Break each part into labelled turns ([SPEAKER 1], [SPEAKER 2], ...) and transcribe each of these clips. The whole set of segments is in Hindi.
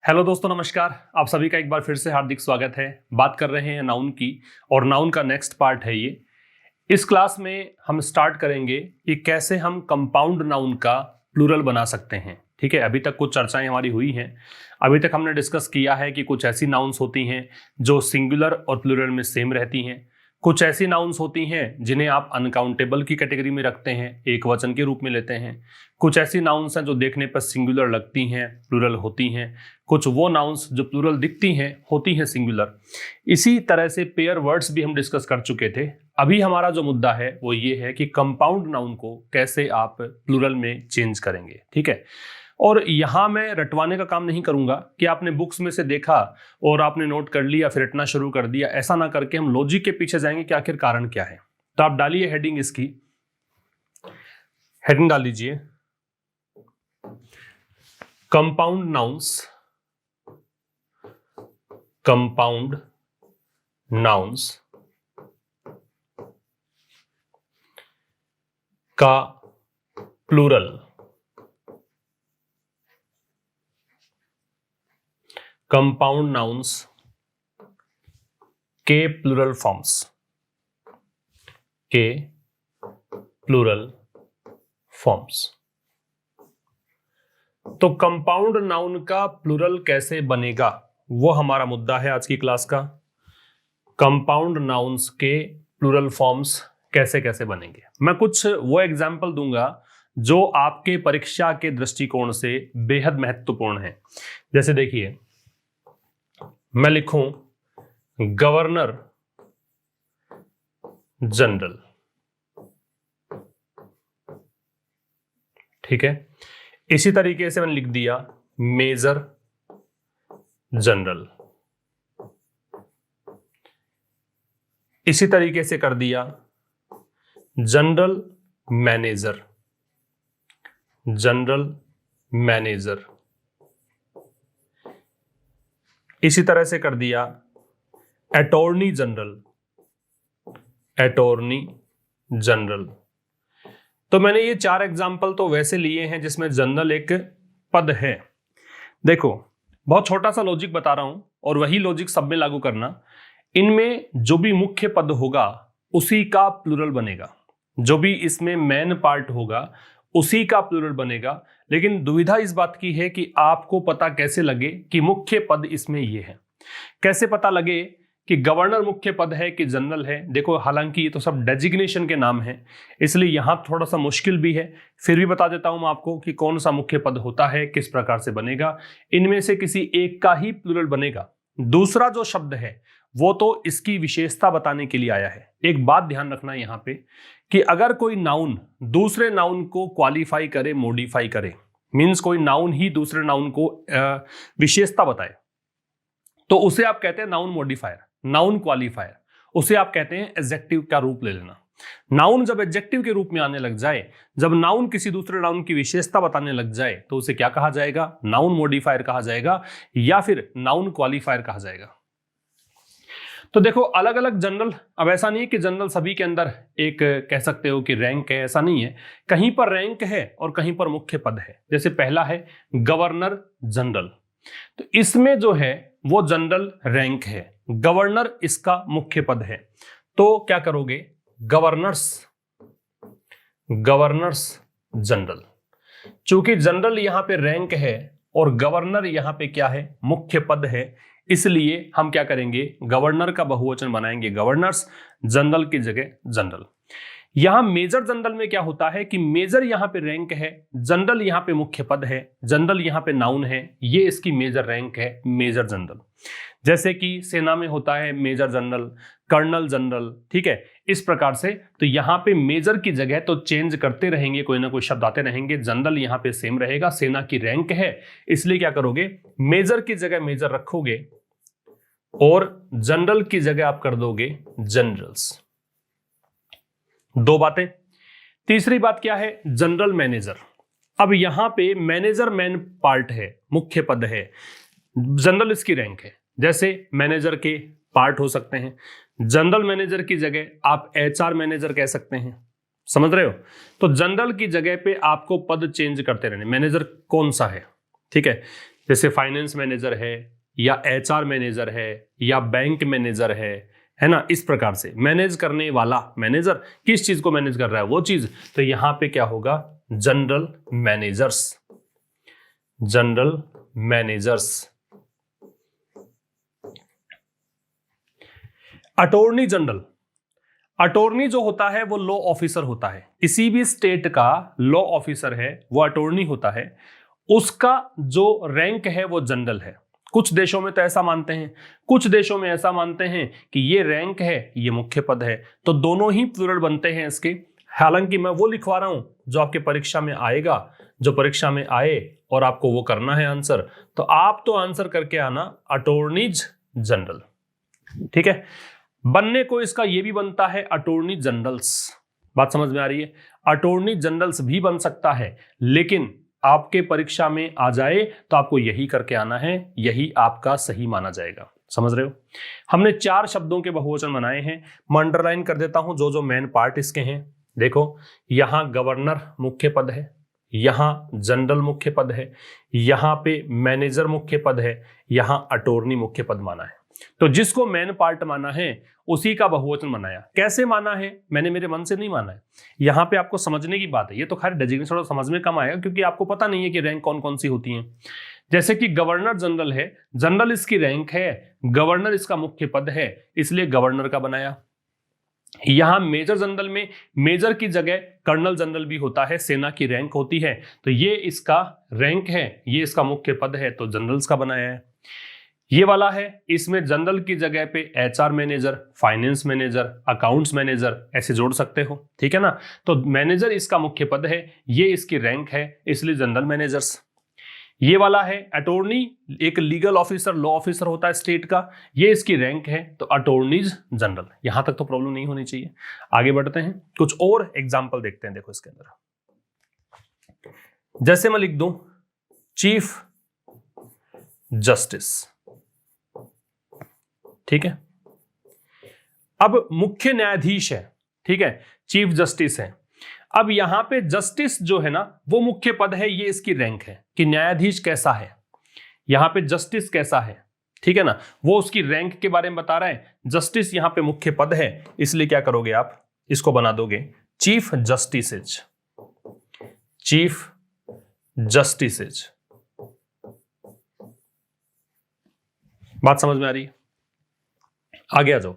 [SPEAKER 1] हेलो दोस्तों, नमस्कार। आप सभी का एक बार फिर से हार्दिक स्वागत है। बात कर रहे हैं नाउन की और नाउन का नेक्स्ट पार्ट है ये। इस क्लास में हम स्टार्ट करेंगे कि कैसे हम कंपाउंड नाउन का प्लूरल बना सकते हैं। ठीक है, अभी तक कुछ चर्चाएं हमारी हुई हैं। अभी तक हमने डिस्कस किया है कि कुछ ऐसी नाउन्स होती हैं जो सिंगुलर और प्लूरल में सेम रहती हैं। कुछ ऐसी नाउन्स होती हैं जिन्हें आप अनकाउंटेबल की कैटेगरी में रखते हैं, एक वचन के रूप में लेते हैं। कुछ ऐसी नाउन्स हैं जो देखने पर सिंगुलर लगती हैं, प्लूरल होती हैं। कुछ वो नाउन्स जो प्लूरल दिखती हैं, होती हैं सिंगुलर। इसी तरह से पेयर वर्ड्स भी हम डिस्कस कर चुके थे। अभी हमारा जो मुद्दा है वो ये है कि कंपाउंड नाउन को कैसे आप प्लूरल में चेंज करेंगे। ठीक है, और यहां मैं रटवाने का काम नहीं करूंगा कि आपने बुक्स में से देखा और आपने नोट कर लिया फिर रटना शुरू कर दिया। ऐसा ना करके हम लॉजिक के पीछे जाएंगे कि आखिर कारण क्या है। तो आप डालिए हेडिंग, इसकी हेडिंग डाल लीजिए, कंपाउंड नाउन्स। कंपाउंड नाउन्स का प्लूरल। कंपाउंड नाउन्स के प्लूरल फॉर्म्स। के प्लूरल फॉर्म्स। तो कंपाउंड नाउन का प्लूरल कैसे बनेगा वो हमारा मुद्दा है आज की क्लास का। कंपाउंड नाउन्स के प्लूरल फॉर्म्स कैसे कैसे बनेंगे। मैं कुछ वो एग्जाम्पल दूंगा जो आपके परीक्षा के दृष्टिकोण से बेहद महत्वपूर्ण है। जैसे देखिए, मैं लिखूं गवर्नर जनरल। ठीक है, इसी तरीके से मैंने लिख दिया मेजर जनरल। इसी तरीके से कर दिया जनरल मैनेजर। General manager. इसी तरह से कर दिया अटॉर्नी जनरल। Attorney general. तो मैंने ये 4 एग्जाम्पल तो वैसे लिए हैं जिसमें जनरल एक पद है। देखो, बहुत छोटा सा लॉजिक बता रहा हूं और वही लॉजिक सब में लागू करना। इनमें जो भी मुख्य पद होगा उसी का प्लूरल बनेगा। जो भी इसमें मेन पार्ट होगा उसी का प्लूरल बनेगा। लेकिन दुविधा इस बात की है कि आपको पता कैसे लगे कि मुख्य पद इसमें ये है। कैसे पता लगे कि गवर्नर मुख्य पद है कि जनरल है। देखो, हालांकि ये तो सब डेजिग्नेशन के नाम है, इसलिए यहां थोड़ा सा मुश्किल भी है। फिर भी बता देता हूं मैं आपको कि कौन सा मुख्य पद होता है, किस प्रकार से बनेगा। इनमें से किसी एक का ही प्लूरल बनेगा। दूसरा जो शब्द है वो तो इसकी विशेषता बताने के लिए आया है। एक बात ध्यान रखना यहां पे कि अगर कोई नाउन दूसरे नाउन को क्वालिफाई करे, मॉडिफाई करे, मींस कोई नाउन ही दूसरे नाउन को विशेषता बताए, तो उसे आप कहते हैं नाउन मॉडिफायर, नाउन क्वालिफायर। उसे आप कहते हैं एडजेक्टिव का रूप ले लेना। नाउन जब एडजेक्टिव के रूप में आने लग जाए, जब नाउन किसी दूसरे नाउन की विशेषता बताने लग जाए, तो उसे क्या कहा जाएगा? नाउन मॉडिफायर कहा जाएगा या फिर नाउन क्वालिफायर कहा जाएगा। तो देखो, अलग अलग जनरल, अब ऐसा नहीं है कि जनरल सभी के अंदर एक कह सकते हो कि रैंक है, ऐसा नहीं है। कहीं पर रैंक है और कहीं पर मुख्य पद है। जैसे पहला है गवर्नर जनरल, तो इसमें जो है वो जनरल रैंक है, गवर्नर इसका मुख्य पद है। तो क्या करोगे? Governors, governors general. चूंकि जनरल यहां पे रैंक है और गवर्नर यहां पे क्या है? मुख्य पद है, इसलिए हम क्या करेंगे? गवर्नर का बहुवचन बनाएंगे गवर्नर्स, जनरल की जगह जनरल। यहां मेजर जनरल में क्या होता है कि मेजर यहां पे रैंक है, जनरल यहां पे मुख्य पद है, जनरल यहां पे नाउन है, ये इसकी मेजर रैंक है, मेजर जनरल। जैसे कि सेना में होता है मेजर जनरल, कर्नल जनरल। ठीक है, इस प्रकार से। तो यहां पे मेजर की जगह तो चेंज करते रहेंगे, कोई ना कोई शब्द आते रहेंगे। जनरल यहां पे सेम रहेगा, सेना की रैंक है, इसलिए क्या करोगे? मेजर की जगह मेजर रखोगे और जनरल की जगह आप कर दोगे जनरल्स। 2 बातें। तीसरी बात क्या है? General manager. अब यहां पे मैनेजर मेन पार्ट है, मुख्य पद है, जनरल इसकी रैंक है। जैसे मैनेजर के पार्ट हो सकते हैं, जनरल मैनेजर की जगह आप एचआर मैनेजर कह सकते हैं। समझ रहे हो? तो जनरल की जगह पे आपको पद चेंज करते रहने। मैनेजर कौन सा है? ठीक है, जैसे फाइनेंस मैनेजर है या एचआर मैनेजर है या बैंक मैनेजर है ना, इस प्रकार से मैनेज करने वाला मैनेजर किस चीज को मैनेज कर रहा है वो चीज, तो यहां पे क्या होगा, general managers, general managers. Attorney general, attorney जो होता है वो लॉ ऑफिसर होता है, किसी भी स्टेट का लॉ ऑफिसर है वो अटॉर्नी होता है, उसका जो रैंक है वो जनरल है। कुछ देशों में तो ऐसा मानते हैं, कुछ देशों में ऐसा मानते हैं कि ये रैंक है, ये मुख्य पद है, तो दोनों ही प्लूरल बनते हैं इसके। हालांकि मैं वो लिखवा रहा हूं जो आपके परीक्षा में आएगा, जो परीक्षा में आए और आपको वो करना है आंसर, तो आप तो आंसर करके आना अटॉर्नीज जनरल, ठीक है। बनने को इसका ये भी बनता है अटॉर्नी जनरल्स, बात समझ में आ रही है, अटॉर्नी जनरल्स भी बन सकता है, लेकिन आपके परीक्षा में आ जाए तो आपको यही करके आना है, यही आपका सही माना जाएगा, समझ रहे हो। हमने 4 शब्दों के बहुवचन बनाए हैं, मैं अंडरलाइन कर देता हूं जो जो मेन पार्ट इसके हैं। देखो, यहां गवर्नर मुख्य पद है, यहां जनरल मुख्य पद है, यहां पे मैनेजर मुख्य पद है, यहां अटॉर्नी मुख्य पद माना है। तो जिसको मेन पार्ट माना है उसी का बहुवचन बनाया। कैसे माना है, मैंने मेरे मन से नहीं माना है, यहां पे आपको समझने की बात है। ये तो खैर डेजिग्नेशन थोड़ा समझ में कम आएगा क्योंकि आपको पता नहीं है कि रैंक कौन कौन सी होती है। जैसे कि गवर्नर जनरल है, जनरल इसकी रैंक है, गवर्नर इसका मुख्य पद है, इसलिए गवर्नर का बनाया। यहां मेजर जनरल में मेजर की जगह कर्नल जनरल भी होता है, सेना की रैंक होती है, तो ये इसका रैंक है, ये इसका मुख्य पद है, तो जनरल्स का बनाया है। ये वाला है, इसमें जनरल की जगह पे HR manager, finance manager, accounts manager ऐसे जोड़ सकते हो, ठीक है ना। तो मैनेजर इसका मुख्य पद है, ये इसकी रैंक है, इसलिए जनरल मैनेजर्स। ये वाला है अटॉर्नी, एक लीगल ऑफिसर, लॉ ऑफिसर होता है स्टेट का, ये इसकी रैंक है, तो अटॉर्नीज जनरल। यहां तक तो प्रॉब्लम नहीं होनी चाहिए। आगे बढ़ते हैं, कुछ और एग्जाम्पल देखते हैं। देखो इसके अंदर जैसे मैं लिख दूं चीफ जस्टिस, ठीक है। अब मुख्य न्यायाधीश है, ठीक है, चीफ जस्टिस है। अब यहां पे जस्टिस जो है ना वो मुख्य पद है, ये इसकी रैंक है कि न्यायाधीश कैसा है, यहां पे जस्टिस कैसा है, ठीक है ना, वो उसकी रैंक के बारे में बता रहा है। जस्टिस यहां पे मुख्य पद है, इसलिए क्या करोगे आप, इसको बना दोगे चीफ जस्टिसेज, चीफ जस्टिसेज। बात समझ में आ रही है। आगे आ जाओ।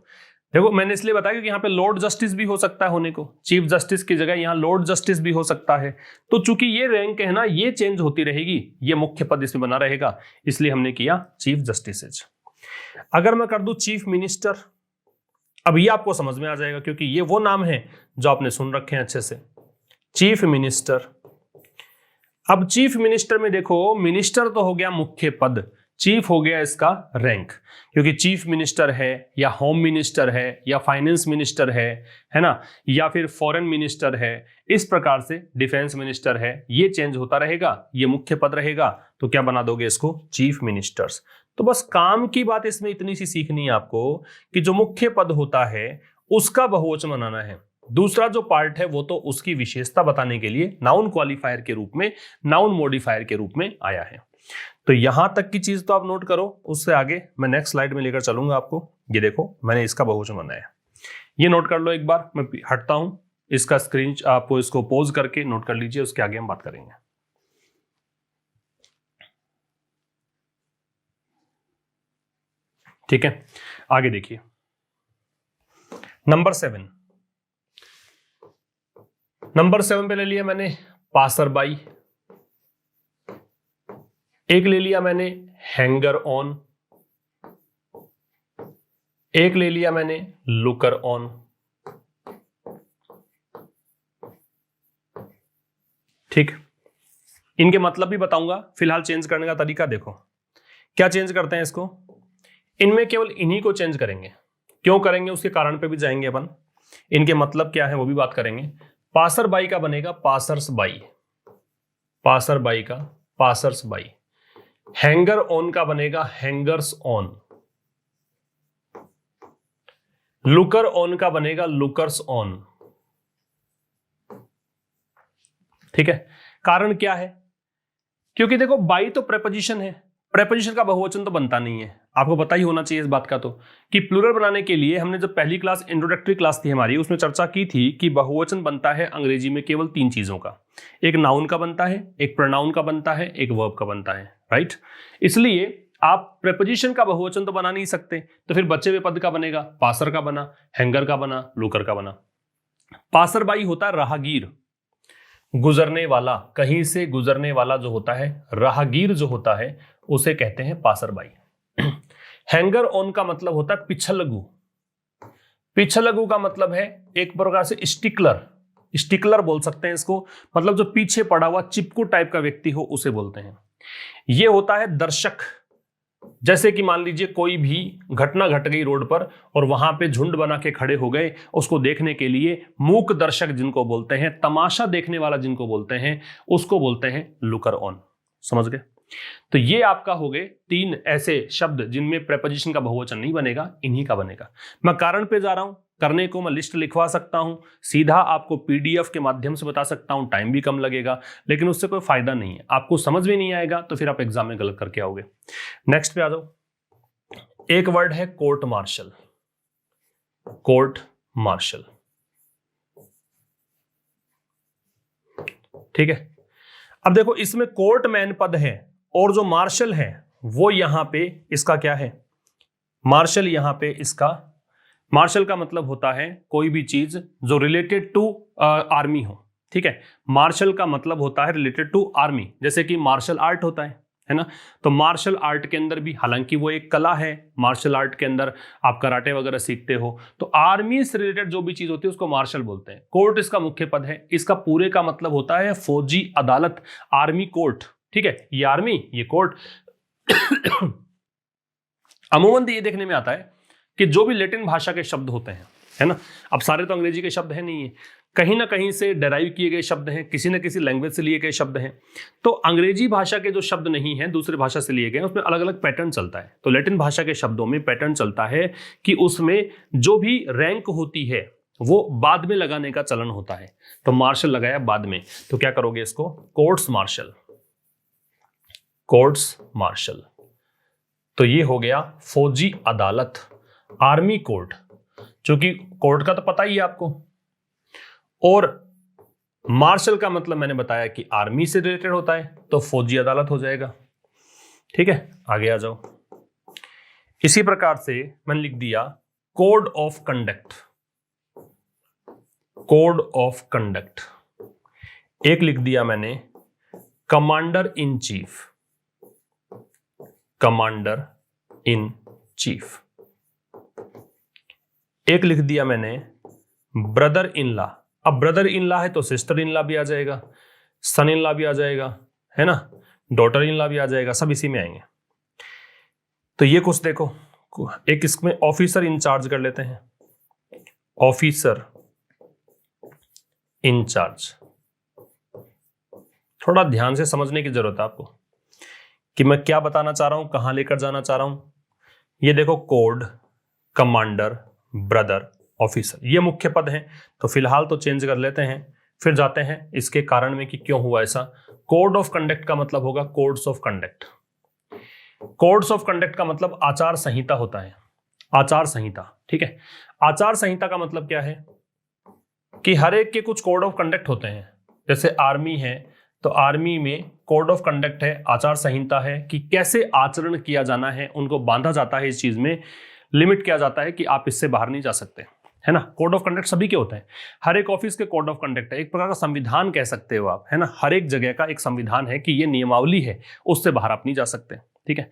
[SPEAKER 1] देखो, मैंने इसलिए बताया क्योंकि यहाँ पे लॉर्ड जस्टिस भी हो सकता है होने को, चीफ जस्टिस की जगह यहाँ लॉर्ड जस्टिस भी हो सकता है। तो चूंकि ये रैंक है ना, ये चेंज होती रहेगी, ये मुख्य पद इसमें बना रहेगा, इसलिए हमने किया चीफ जस्टिस। अगर मैं कर दूं चीफ मिनिस्टर, अब ये आपको समझ में आ जाएगा क्योंकि ये वो नाम है जो आपने सुन रखे हैं अच्छे से, चीफ मिनिस्टर। अब चीफ मिनिस्टर में देखो, मिनिस्टर तो हो गया मुख्य पद, चीफ हो गया इसका रैंक, क्योंकि चीफ मिनिस्टर है या होम मिनिस्टर है या फाइनेंस मिनिस्टर है ना, या फिर फॉरेन मिनिस्टर है, इस प्रकार से डिफेंस मिनिस्टर है, ये चेंज होता रहेगा, ये मुख्य पद रहेगा, तो क्या बना दोगे इसको, चीफ मिनिस्टर्स। तो बस काम की बात इसमें इतनी सी सीखनी है आपको कि जो मुख्य पद होता है उसका बहुवचन बनाना है। दूसरा जो पार्ट है वो तो उसकी विशेषता बताने के लिए नाउन क्वालिफायर के रूप में, नाउन मॉडिफायर के रूप में आया है। तो यहां तक की चीज तो आप नोट करो, उससे आगे मैं नेक्स्ट स्लाइड में लेकर चलूंगा आपको। ये देखो, मैंने इसका बहुवचन बनाया, ये नोट कर लो एक बार। मैं हटता हूं, इसका स्क्रीन आपको इसको पॉज करके नोट कर लीजिए, उसके आगे हम बात करेंगे। ठीक है, आगे देखिए नंबर 7। नंबर 7 पे ले लिया मैंने पासर बाई, एक ले लिया मैंने हैंगर ऑन, एक ले लिया मैंने लुकर ऑन। ठीक, इनके मतलब भी बताऊंगा, फिलहाल चेंज करने का तरीका देखो। क्या चेंज करते हैं इसको, इनमें केवल इन्हीं को चेंज करेंगे। क्यों करेंगे उसके कारण पे भी जाएंगे अपन, इनके मतलब क्या है वो भी बात करेंगे। पासर बाई का बनेगा पासर्स बाई, पासर बाई का पासर्स बाई। हैंगर ऑन का बनेगा हैंगर्स ऑन, लुकर ऑन का बनेगा लुकर्स ऑन। ठीक है, कारण क्या है, क्योंकि देखो बाई तो प्रेपोजिशन है, प्रेपोजिशन का बहुवचन तो बनता नहीं है, आपको पता ही होना चाहिए इस बात का तो, कि प्लूरल बनाने के लिए हमने जब पहली क्लास इंट्रोडक्टरी क्लास थी हमारी, उसमें चर्चा की थी कि बहुवचन बनता है अंग्रेजी में केवल 3 चीजों का, एक नाउन का बनता है, एक प्रोनाउन का बनता है, एक वर्ब का बनता है, राइट। इसलिए आप प्रेपोजिशन का बहुवचन तो बना नहीं सकते, तो फिर बचे हुए पद का बनेगा, पासर का बना, हैंगर का बना, लूकर का बना। पासर बाई होता है राहगीर, गुजरने वाला, कहीं से गुजरने वाला जो होता है, राहगीर जो होता है उसे कहते हैं पासर बाई। हैंगर ऑन का मतलब होता है पिछलगू, पिछलगू का मतलब है एक प्रकार से स्टिकलर, स्टिकलर बोल सकते हैं इसको, मतलब जो पीछे पड़ा हुआ चिपकू टाइप का व्यक्ति हो उसे बोलते हैं। ये होता है दर्शक, जैसे कि मान लीजिए कोई भी घटना घट गई रोड पर और वहां पे झुंड बना के खड़े हो गए उसको देखने के लिए, मूक दर्शक जिनको बोलते हैं, तमाशा देखने वाला जिनको बोलते हैं, उसको बोलते हैं लुकर ऑन। समझ गए? तो ये आपका हो गए 3 ऐसे शब्द जिनमें प्रेपोजिशन का बहुवचन नहीं बनेगा, इन्हीं का बनेगा। मैं कारण पे जा रहा हूं, करने को मैं लिस्ट लिखवा सकता हूं, सीधा आपको पीडीएफ के माध्यम से बता सकता हूं, टाइम भी कम लगेगा, लेकिन उससे कोई फायदा नहीं है, आपको समझ भी नहीं आएगा तो फिर आप एग्जाम में गलत करके आओगे। नेक्स्ट पे आ जाओ। एक वर्ड है कोर्ट मार्शल, कोर्ट मार्शल, ठीक है। अब देखो इसमें कोर्ट मैन पद है और जो मार्शल है वो यहां पे इसका क्या है, मार्शल, यहां पे इसका, मार्शल का मतलब होता है कोई भी चीज जो रिलेटेड टू आर्मी हो, ठीक है। मार्शल का मतलब होता है रिलेटेड टू आर्मी, जैसे कि मार्शल आर्ट होता है ना। तो मार्शल आर्ट के अंदर भी, हालांकि वो एक कला है, मार्शल आर्ट के अंदर आप कराटे वगैरह सीखते हो, तो आर्मी से रिलेटेड जो भी चीज होती है उसको मार्शल बोलते हैं। कोर्ट इसका मुख्य पद है, इसका पूरे का मतलब होता है फौजी अदालत, आर्मी कोर्ट, ठीक है। ये आर्मी, ये कोर्ट। अमूमन ये देखने में आता है कि जो भी लैटिन भाषा के शब्द होते हैं, है ना, अब सारे तो अंग्रेजी के शब्द हैं नहीं है, कहीं ना कहीं से डेराइव किए गए शब्द हैं, किसी न किसी लैंग्वेज से लिए गए शब्द हैं। तो अंग्रेजी भाषा के जो शब्द नहीं हैं, दूसरी भाषा से लिए गए, उसमें अलग अलग पैटर्न चलता है। तो लैटिन भाषा के शब्दों में पैटर्न चलता है कि उसमें जो भी रैंक होती है वो बाद में लगाने का चलन होता है। तो मार्शल लगाया बाद में, तो क्या करोगे इसको, कोर्ट्स मार्शल, कोर्ट्स मार्शल। तो ये हो गया फौजी अदालत, आर्मी कोर्ट, क्योंकि कोर्ट का तो पता ही है आपको, और मार्शल का मतलब मैंने बताया कि आर्मी से रिलेटेड होता है, तो फौजी अदालत हो जाएगा, ठीक है। आगे आ जाओ। इसी प्रकार से मैंने लिख दिया code of conduct, code of conduct. एक लिख दिया मैंने commander in chief, commander in chief. एक लिख दिया मैंने ब्रदर इन लॉ। अब ब्रदर इन लॉ है तो सिस्टर इन लॉ भी आ जाएगा, सन इन लॉ भी आ जाएगा, है ना, डॉटर इन लॉ भी आ जाएगा, सब इसी में आएंगे। तो ये कुछ देखो, एक इसमें ऑफिसर इंचार्ज कर लेते हैं, ऑफिसर इंचार्ज। थोड़ा ध्यान से समझने की जरूरत है आपको कि मैं क्या बताना चाह रहा हूं, कहां लेकर जाना चाह रहा हूं। ये देखो कोड, कमांडर, ब्रदर, ऑफिसर, ये मुख्य पद हैं। तो फिलहाल तो चेंज कर लेते हैं, फिर जाते हैं इसके कारण में कि क्यों हुआ ऐसा। कोड ऑफ कंडक्ट का मतलब होगा codes of conduct. Codes of conduct का मतलब आचार संहिता होता है, आचार संहिता, ठीक है। आचार संहिता का मतलब क्या है कि हर एक के कुछ कोड ऑफ कंडक्ट होते हैं। जैसे आर्मी है तो आर्मी में कोड ऑफ कंडक्ट है, आचार संहिता है कि कैसे आचरण किया जाना है, उनको बांधा जाता है, इस चीज में लिमिट किया जाता है कि आप इससे बाहर नहीं जा सकते, है ना। कोड ऑफ कंडक्ट सभी के होते हैं, हर एक ऑफिस के कोड ऑफ कंडक्ट है, एक प्रकार का संविधान कह सकते हो आप, है ना। हर एक जगह का एक संविधान है कि ये नियमावली है, उससे बाहर आप नहीं जा सकते, ठीक है।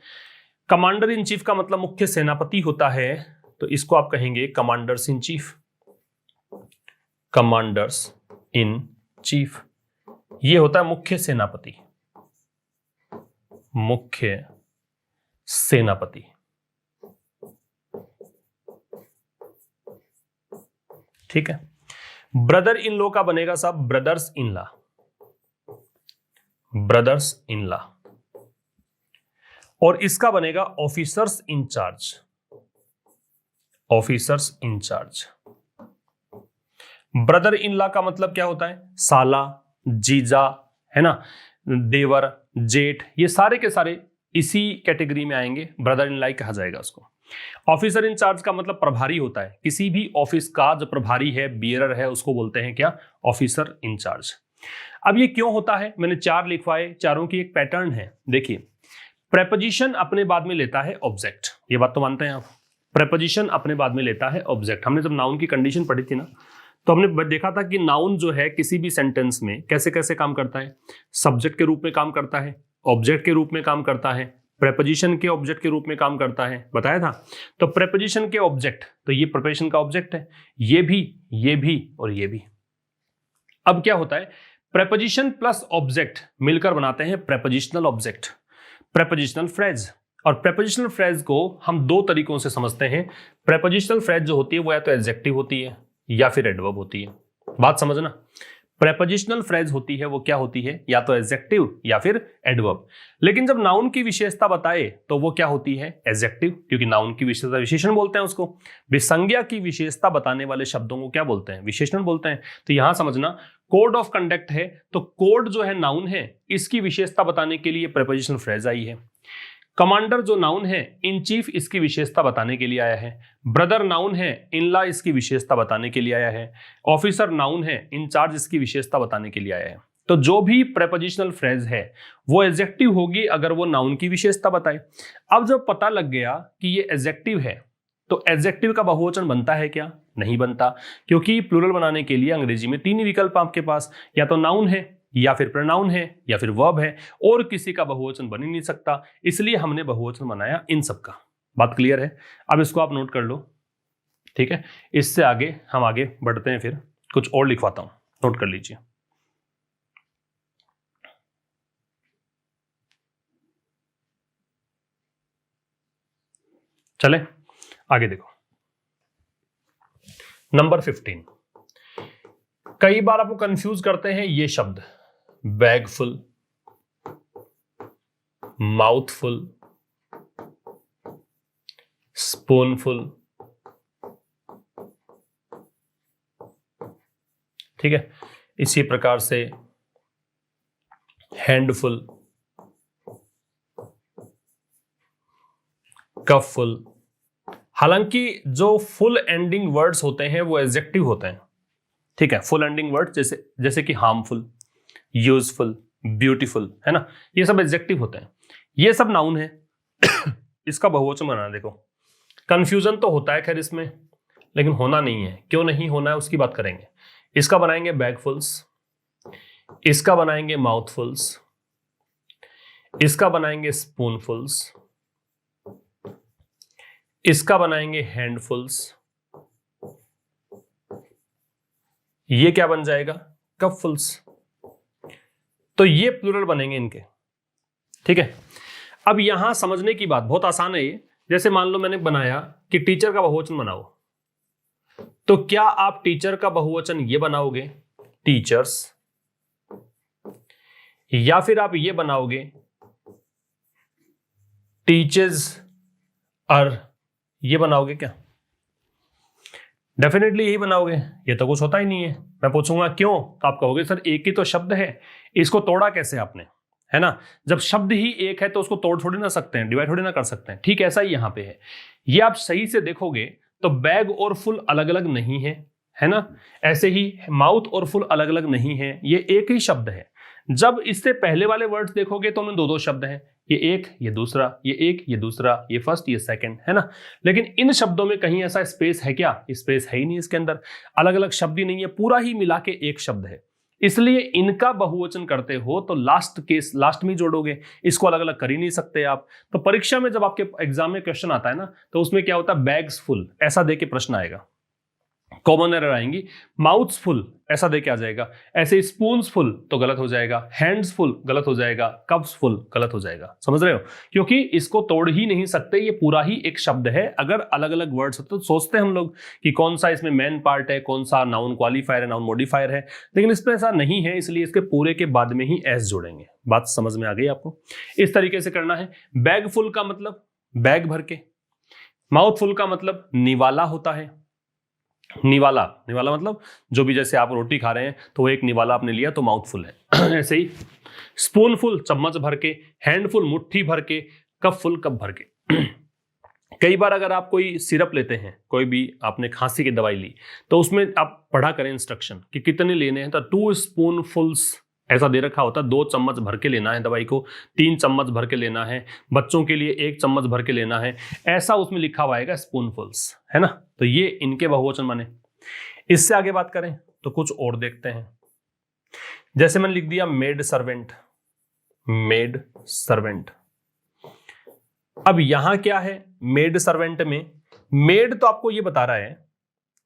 [SPEAKER 1] कमांडर इन चीफ का मतलब मुख्य सेनापति होता है, तो इसको आप कहेंगे commanders in chief, commanders in chief. ये होता है मुख्य सेनापति, मुख्य सेनापति, ठीक है। ब्रदर इन लॉ का बनेगा साहब brothers in law, brothers in law. और इसका बनेगा officers in charge, officers in charge. Brother in law का मतलब क्या होता है, साला, जीजा, है ना, देवर, जेठ, ये सारे के सारे इसी कैटेगरी में आएंगे, ब्रदर इन लॉ कहा जाएगा उसको। ऑफिसर इंचार्ज का मतलब प्रभारी होता है, किसी भी ऑफिस का जो प्रभारी है, बियरर है, उसको बोलते हैं क्या, ऑफिसर इंचार्ज। अब ये क्यों होता है, मैंने 4 लिखवाए, चारों की एक पैटर्न है। देखिए, प्रेपोजिशन अपने बाद में लेता है ऑब्जेक्ट, ये बात तो मानते हैं आप, प्रेपोजिशन अपने बाद में लेता है ऑब्जेक्ट। हमने जब नाउन की कंडीशन पढ़ी थी ना, तो हमने देखा था कि नाउन जो है किसी भी सेंटेंस में कैसे कैसे काम करता है, सब्जेक्ट के रूप में काम करता है, ऑब्जेक्ट के रूप में काम करता है, प्रेपोजिशन के ऑब्जेक्ट के रूप में काम करता है, बताया था। तो प्रेपोजिशन के ऑब्जेक्ट, तो ये प्रेपोजिशन का ऑब्जेक्ट है, ये भी और ये भी। अब क्या होता है, प्रेपोजिशन प्लस ऑब्जेक्ट मिलकर बनाते हैं प्रेपोजिशनल ऑब्जेक्ट, प्रेपोजिशनल फ्रेज। और प्रेपोजिशनल फ्रेज को हम 2 तरीकों से समझते हैं। प्रेपोजिशनल फ्रेज जो होती है वो या तो एडजेक्टिव होती है या फिर एडवर्ब होती है। बात समझना, प्रेपोजिशनल फ्रेज होती है वो क्या होती है, या तो एडजेक्टिव या फिर एडवर्ब। लेकिन जब नाउन की विशेषता बताए तो वो क्या होती है, एडजेक्टिव, क्योंकि नाउन की विशेषता विशेषण बोलते हैं उसको। विसंज्ञा की विशेषता बताने वाले शब्दों को क्या बोलते हैं, विशेषण बोलते हैं। तो यहां समझना, कोड ऑफ कंडक्ट है तो कोड जो है नाउन है, इसकी विशेषता बताने के लिए प्रेपोजिशनल फ्रेज आई है। कमांडर जो नाउन है, इन चीफ इसकी विशेषता बताने के लिए आया है। ब्रदर नाउन है, इन लॉ इसकी विशेषता बताने के लिए आया है। ऑफिसर नाउन है, इंचार्ज इसकी विशेषता बताने के लिए आया है। तो जो भी प्रेपोजिशनल फ्रेज है वो एडजेक्टिव होगी अगर वो नाउन की विशेषता बताए। अब जब पता लग गया कि ये एडजेक्टिव है, तो एडजेक्टिव का बहुवचन बनता है क्या, नहीं बनता, क्योंकि प्लूरल बनाने के लिए अंग्रेजी में 3 ही विकल्प आपके पास, या तो नाउन है, या फिर प्रोनाउन है, या फिर वर्ब है, और किसी का बहुवचन बन ही नहीं सकता। इसलिए हमने बहुवचन बनाया इन सब का। बात क्लियर है? अब इसको आप नोट कर लो, ठीक है। इससे आगे हम आगे बढ़ते हैं, फिर कुछ और लिखवाता हूं, नोट कर लीजिए। चले आगे देखो, नंबर 15। कई बार आपको कंफ्यूज करते हैं ये शब्द, बैगफुल, माउथफुल, स्पूनफुल, ठीक है। इसी प्रकार से हैंडफुल, कपफुल। हालांकि जो फुल एंडिंग वर्ड्स होते हैं वो एडजेक्टिव होते हैं, ठीक है। फुल एंडिंग वर्ड्स जैसे कि हार्मफुल, यूजफुल, ब्यूटीफुल, है ना, ये सब एडजेक्टिव होते हैं। ये सब नाउन है। इसका बहुवचन बनाना देखो, कंफ्यूजन तो होता है खैर इसमें, लेकिन होना नहीं है। क्यों नहीं होना है उसकी बात करेंगे। इसका बनाएंगे बैगफुल्स, इसका बनाएंगे माउथफुल्स, इसका बनाएंगे स्पूनफुल्स, इसका बनाएंगे हैंडफुल्स, ये क्या बन जाएगा, कपफुल्स। तो ये प्लूरल बनेंगे इनके, ठीक है। अब यहां समझने की बात बहुत आसान है ये। जैसे मान लो मैंने बनाया कि टीचर का बहुवचन बनाओ, तो क्या आप टीचर का बहुवचन ये बनाओगे, टीचर्स, या फिर आप ये बनाओगे, टीचर्स और ये बनाओगे क्या? डेफिनेटली यही बनाओगे, ये तो कुछ होता ही नहीं है। मैं पूछूंगा क्यों, तो आप कहोगे सर एक ही तो शब्द है, इसको तोड़ा कैसे आपने, है ना। जब शब्द ही एक है तो उसको तोड़ थोड़ी ना सकते हैं, डिवाइड थोड़ी ना कर सकते हैं। ठीक ऐसा ही यहां पे है। ये आप सही से देखोगे तो बैग और फुल अलग अलग नहीं है ना। ऐसे ही माउथ और फुल अलग अलग नहीं है, ये एक ही शब्द है। जब इससे पहले वाले वर्ड्स देखोगे तो उनमें 2-2 शब्द हैं, ये एक ये दूसरा, ये एक ये दूसरा, ये फर्स्ट ये सेकंड, है ना। लेकिन इन शब्दों में कहीं ऐसा स्पेस है क्या? स्पेस है ही नहीं इसके अंदर, अलग अलग शब्द ही नहीं है, पूरा ही मिला के एक शब्द है। इसलिए इनका बहुवचन करते हो तो लास्ट में जोड़ोगे, इसको अलग अलग कर ही नहीं सकते आप। तो परीक्षा में जब आपके एग्जाम में क्वेश्चन आता है ना, तो उसमें क्या होता है, बैग्स फुल ऐसा दे के प्रश्न आएगा, कॉमन एरर आएंगी। माउथ्स फुल ऐसा देके आ जाएगा, ऐसे स्पून्स फुल तो गलत हो जाएगा, हैंड्स फुल गलत हो जाएगा, कप्स फुल गलत हो जाएगा। समझ रहे हो? क्योंकि इसको तोड़ ही नहीं सकते, ये पूरा ही एक शब्द है। अगर अलग अलग वर्ड्स होते तो सोचते हैं हम लोग कि कौन सा इसमें मेन पार्ट है, कौन सा नाउन क्वालिफायर है, नाउन मॉडिफायर है, लेकिन इसमें ऐसा नहीं है। इसलिए इसके पूरे के बाद में ही एस जोड़ेंगे। बात समझ में आ गई आपको? इस तरीके से करना है। बैग फुल का मतलब बैग भर के, माउथ फुल का मतलब निवाला होता है, निवाला, निवाला मतलब जो भी, जैसे आप रोटी खा रहे हैं तो वो एक निवाला आपने लिया तो माउथफुल है। ऐसे ही स्पूनफुल चम्मच भर के, हैंडफुल मुट्ठी भर के, कप फुल कप भर के। कई बार अगर आप कोई सिरप लेते हैं, कोई भी आपने खांसी की दवाई ली, तो उसमें आप पढ़ा करें इंस्ट्रक्शन कि कितने लेने हैं, तो 2 स्पूनफुल्स ऐसा दे रखा होता है, 2 चम्मच भर के लेना है दवाई को, 3 चम्मच भर के लेना है, बच्चों के लिए 1 चम्मच भर के लेना है, ऐसा उसमें लिखा हुआ आएगा स्पूनफुल्स, है ना। तो ये इनके बहुवचन बने। इससे आगे बात करें तो कुछ और देखते हैं। जैसे मैंने लिख दिया मेड सर्वेंट, मेड सर्वेंट। अब यहां क्या है मेड सर्वेंट में, मेड तो आपको ये बता रहा है,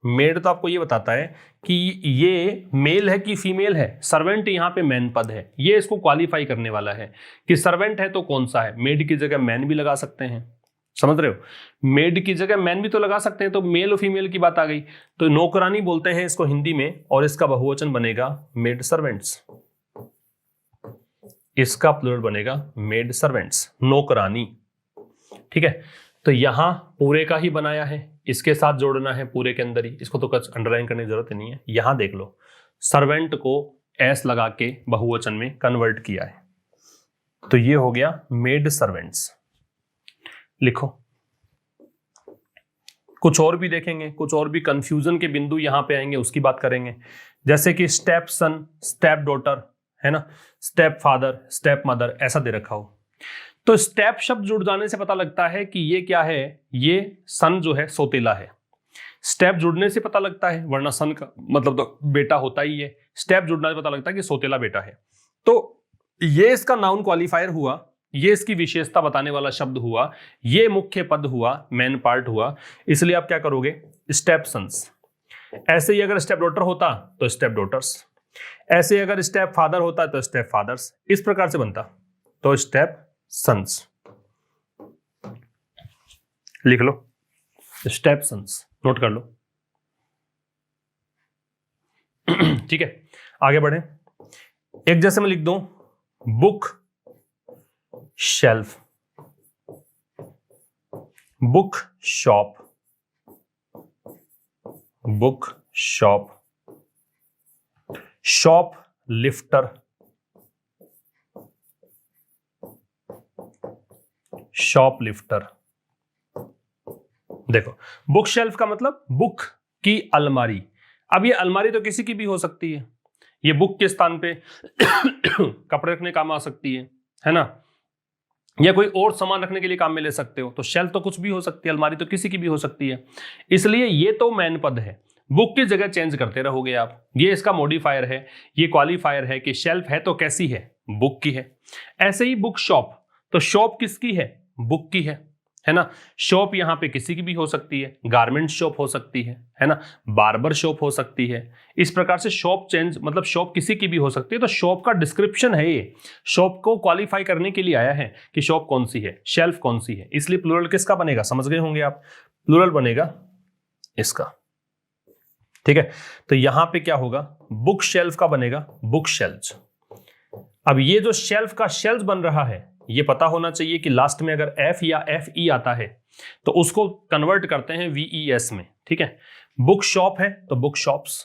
[SPEAKER 1] मेड तो आपको ये बताता है कि ये मेल है कि फीमेल है। सर्वेंट यहां पे मैन पद है, ये इसको क्वालिफाई करने वाला है कि सर्वेंट है तो कौन सा है। मेड की जगह मैन भी लगा सकते हैं, समझ रहे हो, मेड की जगह मैन भी तो लगा सकते हैं, तो मेल और फीमेल की बात आ गई। तो नौकरानी बोलते हैं इसको हिंदी में, और इसका बहुवचन बनेगा मेड सर्वेंट्स, इसका प्लूरल बनेगा मेड सर्वेंट्स, नौकरानी। ठीक है, तो यहां पूरे का ही बनाया है, इसके साथ जोड़ना है पूरे के अंदर ही, इसको तो कुछ अंडरलाइन करने की जरूरत नहीं है। यहां देख लो, सर्वेंट को एस लगा के बहुवचन में कन्वर्ट किया है, तो ये हो गया मेड सर्वेंट्स। लिखो, कुछ और भी देखेंगे, कुछ और भी कंफ्यूजन के बिंदु यहां पे आएंगे, उसकी बात करेंगे। जैसे कि स्टेप सन, स्टेप डॉटर, है ना, स्टेप फादर, स्टेप मदर, ऐसा दे रखा हो, तो स्टेप शब्द जुड़ जाने से पता लगता है कि ये क्या है, ये सन जो है सौतेला है। स्टेप जुड़ने से पता लगता है, वरना सन का मतलब तो बेटा होता ही है, स्टेप जुड़ने से पता लगता है कि सौतेला बेटा है। तो ये इसका नाउन क्वालिफायर हुआ, ये इसकी विशेषता बताने वाला शब्द हुआ, ये मुख्य पद हुआ, मेन पार्ट हुआ, इसलिए आप क्या करोगे, स्टेप सन्स। ऐसे ही अगर स्टेप डॉटर होता तो स्टेप डॉटर्स, ऐसे अगर स्टेप फादर होता तो स्टेप फादर्स, इस प्रकार से बनता, तो स्टेप सन्स। लिख लो स्टेप सन्स, नोट कर लो। ठीक है, आगे बढ़े। एक जैसे मैं लिख दूं book shelf, book shop, book shop, shop lifter, shop lifter. देखो, बुक शेल्फ का मतलब बुक की अलमारी। अब ये अलमारी तो किसी की भी हो सकती है, ये बुक के स्थान पे कपड़े रखने काम आ सकती है ना, या कोई और सामान रखने के लिए काम में ले सकते हो। तो शेल्फ तो कुछ भी हो सकती है, अलमारी तो किसी की भी हो सकती है, इसलिए ये तो मैन पद है, बुक की जगह चेंज करते रहोगे आप। ये इसका मॉडिफायर है, ये क्वालिफायर है कि शेल्फ है तो कैसी है, बुक की है। ऐसे ही बुक शॉप, तो शॉप किसकी है, बुक की है ना। शॉप यहां पे किसी की भी हो सकती है, गारमेंट शॉप हो सकती है ना, बार्बर शॉप हो सकती है। इस प्रकार से शॉप चेंज मतलब शॉप किसी की भी हो सकती है। तो शॉप का डिस्क्रिप्शन है ये, शॉप को क्वालिफाई करने के लिए आया है कि शॉप कौन सी है, शेल्फ कौन सी है। इसलिए प्लूरल किसका बनेगा, समझ गए होंगे आप, प्लूरल बनेगा इसका। ठीक है, तो यहां पे क्या होगा, बुक शेल्फ का बनेगा बुक शेल्व्स। अब ये जो शेल्फ का शेल्व्स बन रहा है, ये पता होना चाहिए कि लास्ट में अगर एफ या एफ ई आता है तो उसको कन्वर्ट करते हैं वीईएस में। ठीक है, बुक शॉप है तो बुक शॉप्स।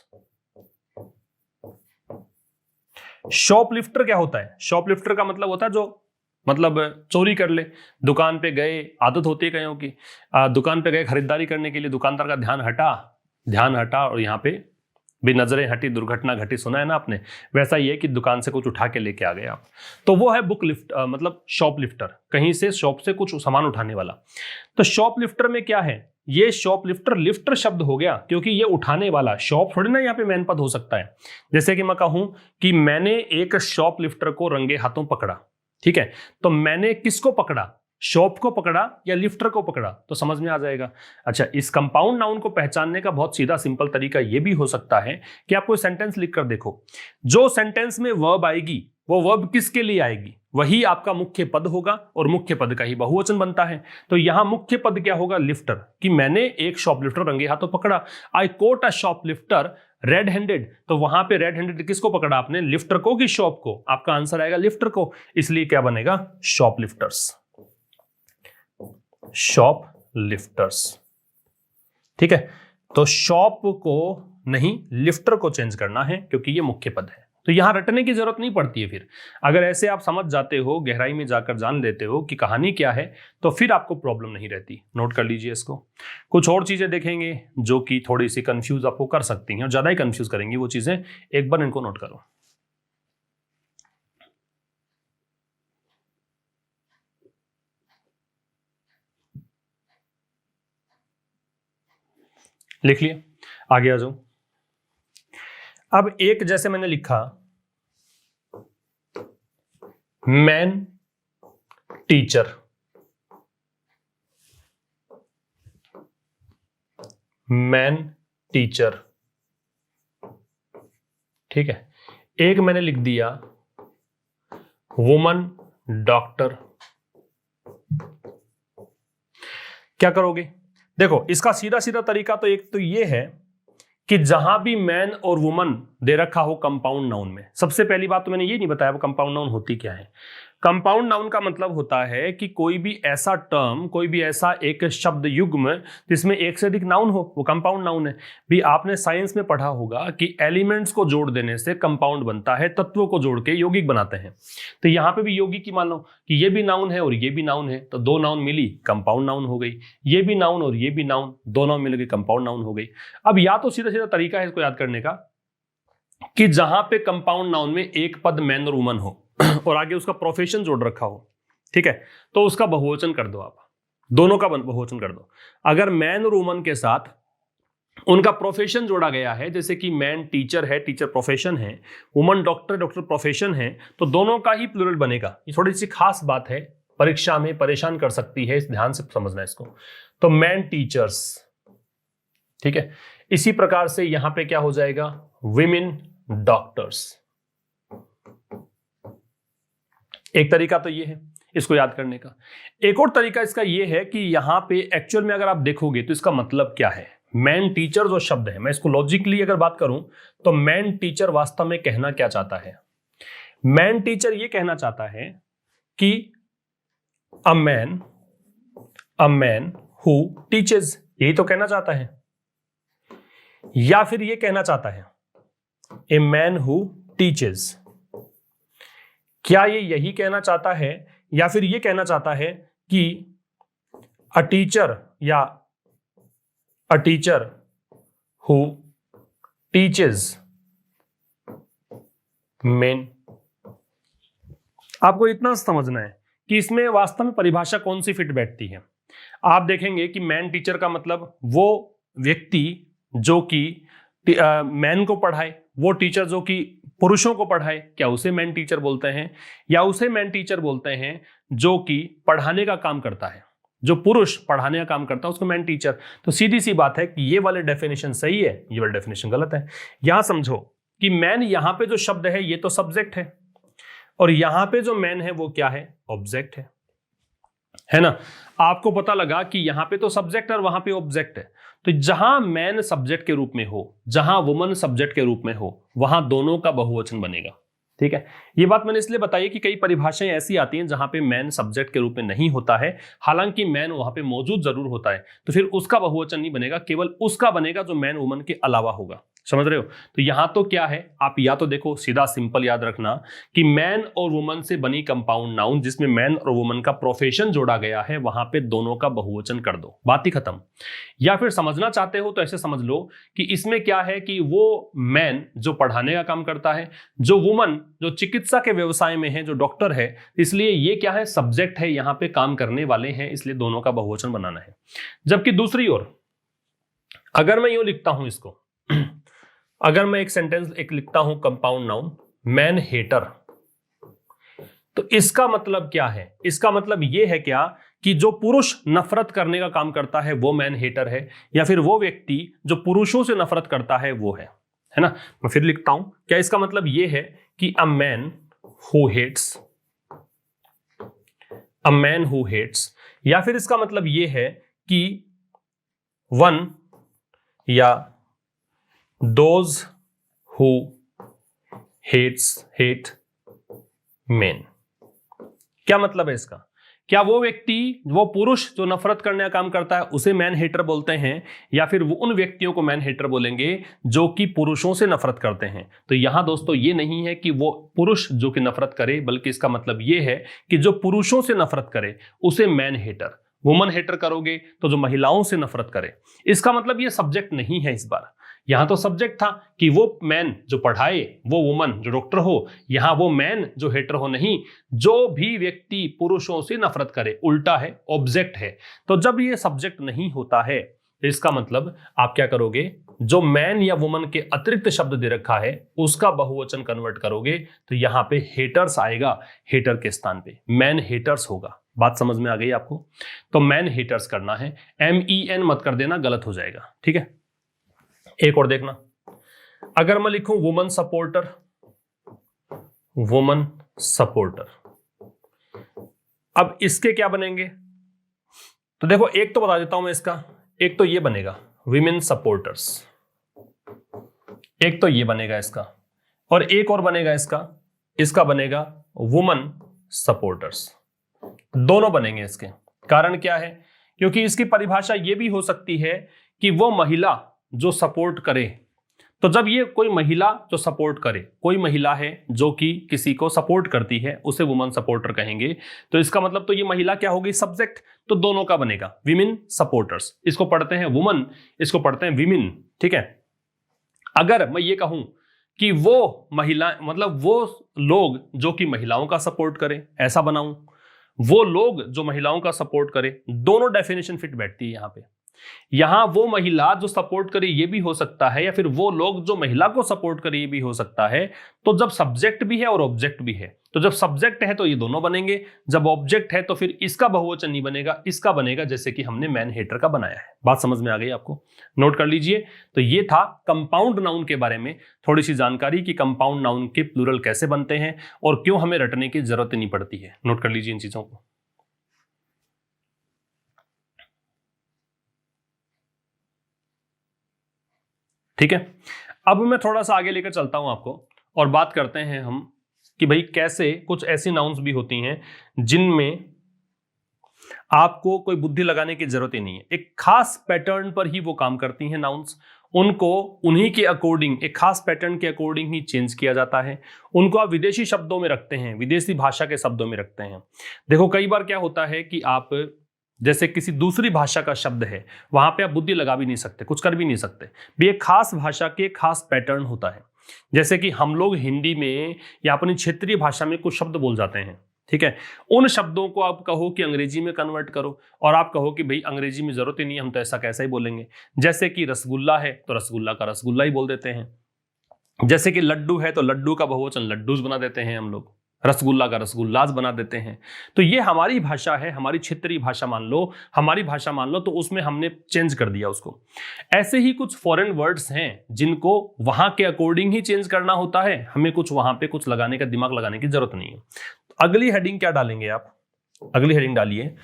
[SPEAKER 1] शॉपलिफ्टर क्या होता है, शॉपलिफ्टर का मतलब होता है जो मतलब चोरी कर ले। दुकान पे गए, आदत होती है कईयों की, दुकान पे गए खरीदारी करने के लिए, दुकानदार का ध्यान हटा और यहाँ पे भी नजरें हटी, दुर्घटना घटी, सुना है ना आपने। वैसा ही है कि दुकान से कुछ उठा के लेके आ गए आप, तो वो है बुक लिफ्ट मतलब शॉपलिफ्टर, कहीं से शॉप से कुछ सामान उठाने वाला। तो शॉपलिफ्टर में क्या है, ये शॉपलिफ्टर लिफ्टर शब्द हो गया क्योंकि ये उठाने वाला, शॉप थोड़ी ना यहाँ पे मैन पद हो सकता है। जैसे कि मैं कहूं कि मैंने एक शॉपलिफ्टर को रंगे हाथों पकड़ा, ठीक है, तो मैंने किसको पकड़ा, शॉप को पकड़ा या लिफ्टर को पकड़ा, तो समझ में आ जाएगा। अच्छा, इस कंपाउंड नाउन को पहचानने का बहुत सीधा सिंपल तरीका यह भी हो सकता है कि आप कोई सेंटेंस लिखकर देखो, जो सेंटेंस में वर्ब आएगी वो वर्ब किसके लिए आएगी, वही आपका मुख्य पद होगा और मुख्य पद का ही बहुवचन बनता है। तो यहां मुख्य पद क्या होगा, लिफ्टर, कि मैंने एक शॉपलिफ्टर रंगे हाथों पकड़ा। I caught a shoplifter red handed, तो वहां पे रेड हैंडेड किसको पकड़ा आपने, लिफ्टर को कि शॉप को, आपका आंसर आएगा लिफ्टर को, इसलिए क्या बनेगा, शॉपलिफ्टर्स, शॉप लिफ्टर्स। ठीक है, तो शॉप को नहीं, लिफ्टर को चेंज करना है क्योंकि ये मुख्य पद है। तो यहां रटने की जरूरत नहीं पड़ती है। फिर अगर ऐसे आप समझ जाते हो, गहराई में जाकर जान लेते हो कि कहानी क्या है, तो फिर आपको प्रॉब्लम नहीं रहती। नोट कर लीजिए इसको। कुछ और चीजें देखेंगे जो कि थोड़ी सी कंफ्यूज आपको कर सकती हैं और ज्यादा ही कंफ्यूज करेंगी वो चीजें, एक बार इनको नोट करो। लिख लिए, आगे आ जाओ। अब एक जैसे मैंने लिखा मैन टीचर, मैन टीचर, ठीक है। एक मैंने लिख दिया वुमन डॉक्टर। क्या करोगे? देखो, इसका सीधा सीधा तरीका तो एक तो ये है कि जहां भी मैन और वुमन दे रखा हो कंपाउंड नाउन में, सबसे पहली बात तो मैंने ये नहीं बताया वो कंपाउंड नाउन होती क्या है। कंपाउंड नाउन का मतलब होता है कि कोई भी ऐसा टर्म, कोई भी ऐसा एक शब्द युग्म जिसमें एक से अधिक नाउन हो, वो कंपाउंड नाउन है। भी आपने साइंस में पढ़ा होगा कि एलिमेंट्स को जोड़ देने से कंपाउंड बनता है, तत्वों को जोड़ के यौगिक बनाते हैं। तो यहां पे भी यौगिक की मान लो कि ये भी नाउन है और ये भी नाउन है, तो दो नाउन मिली कंपाउंड नाउन हो गई। ये भी नाउन और ये भी नाउन, दो नाउन मिल गए कंपाउंड नाउन हो गई। अब या तो सीधा सीधा तरीका है इसको याद करने का कि जहां पे कंपाउंड नाउन में एक पद मैन और वुमन हो और आगे उसका प्रोफेशन जोड़ रखा हो, ठीक है, तो उसका बहुवचन कर दो। आप दोनों का बहुवचन कर दो। अगर मैन और वुमन के साथ उनका प्रोफेशन जोड़ा गया है, जैसे कि मैन टीचर है, टीचर प्रोफेशन है, वुमन डॉक्टर, डॉक्टर प्रोफेशन है, तो दोनों का ही प्लूरल बनेगा। ये थोड़ी सी खास बात है, परीक्षा में परेशान कर सकती है, इस ध्यान से समझना इसको। तो मैन टीचर्स, ठीक है। इसी प्रकार से यहां पे क्या हो जाएगा, विमेन डॉक्टर्स। एक तरीका तो ये है इसको याद करने का। एक और तरीका इसका ये है कि यहां पे एक्चुअल में अगर आप देखोगे तो इसका मतलब क्या है। मैन टीचर जो शब्द है, मैं इसको लॉजिकली अगर बात करूं तो मैन टीचर वास्तव में कहना क्या चाहता है। मैन टीचर ये कहना चाहता है कि अ मैन हु टीचेस, यही तो कहना चाहता है। या फिर ये कहना चाहता है ए मैन हु टीचेस। क्या ये यही कहना चाहता है या फिर ये कहना चाहता है कि अ टीचर या a teacher who teaches main. आपको इतना समझना है कि इसमें वास्तव में परिभाषा कौन सी फिट बैठती है। आप देखेंगे कि मैन टीचर का मतलब वो व्यक्ति जो कि मैन को पढ़ाए, वो टीचर जो कि पुरुषों को पढ़ाए, क्या उसे मैन टीचर बोलते हैं, या उसे मैन टीचर बोलते हैं जो कि पढ़ाने का काम करता है। जो पुरुष पढ़ाने का काम करता है उसको मैन टीचर। तो सीधी सी बात है कि ये वाले डेफिनेशन सही है, ये वाला डेफिनेशन गलत है। यहां समझो कि मैन यहां पे जो शब्द है ये तो सब्जेक्ट है, और यहां पे जो मैन है वो क्या है, ऑब्जेक्ट है ना। आपको पता लगा कि यहां पे तो सब्जेक्ट और वहां पे ऑब्जेक्ट है। तो जहां मैन सब्जेक्ट के रूप में हो, जहां वुमन सब्जेक्ट के रूप में हो, वहां दोनों का बहुवचन बनेगा, ठीक है। ये बात मैंने इसलिए बताई कि कई परिभाषाएं ऐसी आती हैं जहां पे मैन सब्जेक्ट के रूप में नहीं होता है, हालांकि मैन वहां पे मौजूद जरूर होता है, तो फिर उसका बहुवचन नहीं बनेगा, केवल उसका बनेगा जो मैन वुमन के अलावा होगा। समझ रहे हो। तो यहां तो क्या है, आप या तो देखो सीधा सिंपल याद रखना कि मैन और वुमन से बनी कंपाउंड नाउन जिसमें मैन और वुमन का प्रोफेशन जोड़ा गया है, वहां पे दोनों का बहुवचन कर दो, बात ही खत्म। या फिर समझना चाहते हो तो ऐसे समझ लो कि इसमें क्या है कि वो मैन जो पढ़ाने का काम करता है, जो वुमन जो चिकित्सा के व्यवसाय में है, जो डॉक्टर है, इसलिए ये क्या है, सब्जेक्ट है, यहां पे काम करने वाले हैं, इसलिए दोनों का बहुवचन बनाना है। जबकि दूसरी ओर अगर मैं यूं लिखता हूं इसको, अगर मैं एक सेंटेंस एक लिखता हूं कंपाउंड नाउन मैन हेटर, तो इसका मतलब क्या है, इसका मतलब यह है क्या कि जो पुरुष नफरत करने का काम करता है वो मैन हेटर है, या फिर वो व्यक्ति जो पुरुषों से नफरत करता है वो है ना। मैं फिर लिखता हूं, क्या इसका मतलब यह है कि a man who hates, a man who hates, या फिर इसका मतलब यह है कि वन या those who hate men। क्या मतलब है इसका क्या वो व्यक्ति, वो पुरुष जो नफरत करने का काम करता है उसे मैन हेटर बोलते हैं, या फिर वो उन व्यक्तियों को मैन हेटर बोलेंगे जो कि पुरुषों से नफरत करते हैं? तो यहां दोस्तों ये नहीं है कि वो पुरुष जो कि नफरत करे, बल्कि इसका मतलब ये है कि जो पुरुषों से नफरत करे उसे मैन हेटर। वुमन हेटर करोगे तो जो महिलाओं से नफरत करे। इसका मतलब ये सब्जेक्ट नहीं है इस बार। यहां तो सब्जेक्ट था कि वो मैन जो पढ़ाए, वो वुमन जो डॉक्टर हो, यहां वो मैन जो हेटर हो नहीं, जो भी व्यक्ति पुरुषों से नफरत करे, उल्टा है, ऑब्जेक्ट है। तो जब ये सब्जेक्ट नहीं होता है तो इसका मतलब आप क्या करोगे, जो मैन या वुमन के अतिरिक्त शब्द दे रखा है उसका बहुवचन कन्वर्ट करोगे तो यहां पे हेटर्स आएगा, हेटर के स्थान पे मैन हेटर्स होगा। बात समझ में आ गई आपको? तो मैन हेटर्स करना है, MEN मत कर देना, गलत हो जाएगा। ठीक है, एक और देखना, अगर मैं लिखूं वुमन सपोर्टर, वुमन सपोर्टर, अब इसके क्या बनेंगे? तो देखो एक तो बता देता हूं मैं इसका, एक तो ये बनेगा विमेन सपोर्टर्स, एक तो ये बनेगा इसका, और एक और बनेगा इसका बनेगा वुमन सपोर्टर्स। दोनों बनेंगे इसके। कारण क्या है? क्योंकि इसकी परिभाषा ये भी हो सकती है कि वो महिला जो सपोर्ट करे। तो जब ये कोई महिला जो सपोर्ट करे, कोई महिला है जो कि किसी को सपोर्ट करती है, उसे वुमन सपोर्टर कहेंगे। तो इसका मतलब तो ये महिला क्या होगी? सब्जेक्ट। तो दोनों का बनेगा विमेन सपोर्टर्स। इसको पढ़ते हैं वुमन, इसको पढ़ते हैं विमेन। ठीक है, अगर मैं ये कहूं कि वो महिला, मतलब वो लोग जो कि महिलाओं का सपोर्ट करें, ऐसा बनाऊं, वो लोग जो महिलाओं का सपोर्ट करें, दोनों डेफिनेशन फिट बैठती है यहां पे। यहां वो महिला जो सपोर्ट करे ये भी हो सकता है, या फिर वो लोग जो महिला को सपोर्ट करे ये भी हो सकता है। तो जब सब्जेक्ट भी है और ऑब्जेक्ट भी है, तो जब सब्जेक्ट है तो ये दोनों बनेंगे, जब ऑब्जेक्ट है तो फिर इसका बहुवचन नहीं बनेगा, इसका बनेगा, जैसे कि हमने मैन हेटर का बनाया है। बात समझ में आ गई आपको? नोट कर लीजिए। तो ये था कंपाउंड नाउन के बारे में थोड़ी सी जानकारी कि कंपाउंड नाउन के प्लूरल कैसे बनते हैं और क्यों हमें रटने की जरूरत नहीं पड़ती है। नोट कर लीजिए इन चीजों को। ठीक है, अब मैं थोड़ा सा आगे लेकर चलता हूं आपको और बात करते हैं हम कि भाई कैसे कुछ ऐसी नाउन्स भी होती हैं जिनमें आपको कोई बुद्धि लगाने की जरूरत ही नहीं है। एक खास पैटर्न पर ही वो काम करती हैं नाउन्स, उनको उन्हीं के अकॉर्डिंग, एक खास पैटर्न के अकॉर्डिंग ही चेंज किया जाता है। उनको आप विदेशी शब्दों में रखते हैं, विदेशी भाषा के शब्दों में रखते हैं। देखो कई बार क्या होता है कि आप जैसे किसी दूसरी भाषा का शब्द है, वहां पे आप बुद्धि लगा भी नहीं सकते, कुछ कर भी नहीं सकते भी। एक खास भाषा के खास पैटर्न होता है। जैसे कि हम लोग हिंदी में या अपनी क्षेत्रीय भाषा में कुछ शब्द बोल जाते हैं, ठीक है, उन शब्दों को आप कहो कि अंग्रेजी में कन्वर्ट करो, और आप कहो कि भाई अंग्रेजी में जरूरत ही नहीं, हम तो ऐसा कैसा ही बोलेंगे। जैसे कि रसगुल्ला है तो रसगुल्ला का रसगुल्ला ही बोल देते हैं। जैसे कि लड्डू है तो लड्डू का बहुवचन लड्डूज बना देते हैं हम लोग, रसगुल्ला का रसगुल्लाज बना देते हैं। तो ये हमारी भाषा है, हमारी क्षेत्रीय भाषा मान लो, हमारी भाषा मान लो, तो उसमें हमने चेंज कर दिया उसको। ऐसे ही कुछ फॉरेन वर्ड्स हैं जिनको वहां के अकॉर्डिंग ही चेंज करना होता है, हमें कुछ वहां पे कुछ लगाने का, दिमाग लगाने की जरूरत नहीं है। अगली हेडिंग क्या डालेंगे आप? अगली हेडिंग डालिए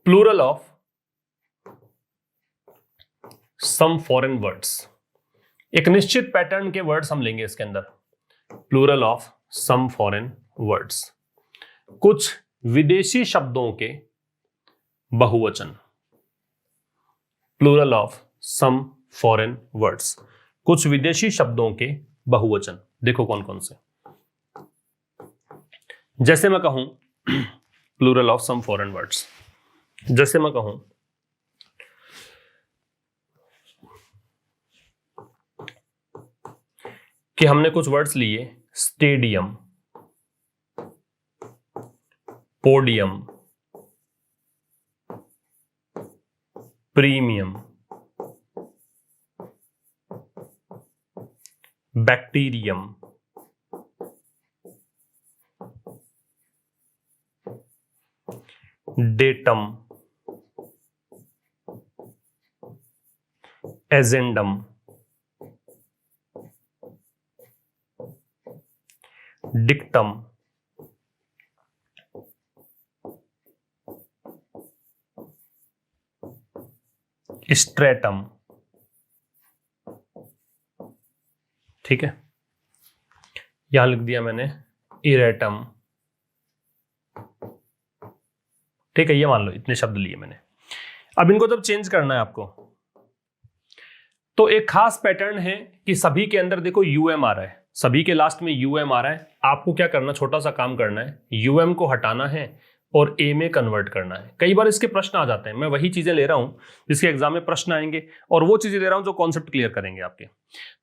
[SPEAKER 1] plural of some foreign words. एक निश्चित पैटर्न के वर्ड्स हम लेंगे इसके अंदर। Plural of some foreign words, कुछ विदेशी शब्दों के बहुवचन। Plural of some foreign words, कुछ विदेशी शब्दों के बहुवचन। देखो कौन कौन से। जैसे मैं कहूं plural of some foreign words, जैसे मैं कहूं कि हमने कुछ वर्ड्स लिए, stadium, podium, premium, bacterium, datum, agendum, dictum, stratum. ठीक है, यहां लिख दिया मैंने इरेटम, ठीक है, ये मान लो इतने शब्द लिए मैंने। अब इनको जब चेंज करना है आपको, तो एक खास पैटर्न है कि सभी के अंदर देखो यूएम आ रहा है, सभी के लास्ट में यूएम आ रहा है। आपको क्या करना, छोटा सा काम करना है, यूएम को हटाना है और ए में कन्वर्ट करना है। कई बार इसके प्रश्न आ जाते हैं, मैं वही चीजें ले रहा हूं जिसके एग्जाम में प्रश्न आएंगे, और वो चीजें ले रहा हूं जो कॉन्सेप्ट क्लियर करेंगे आपके।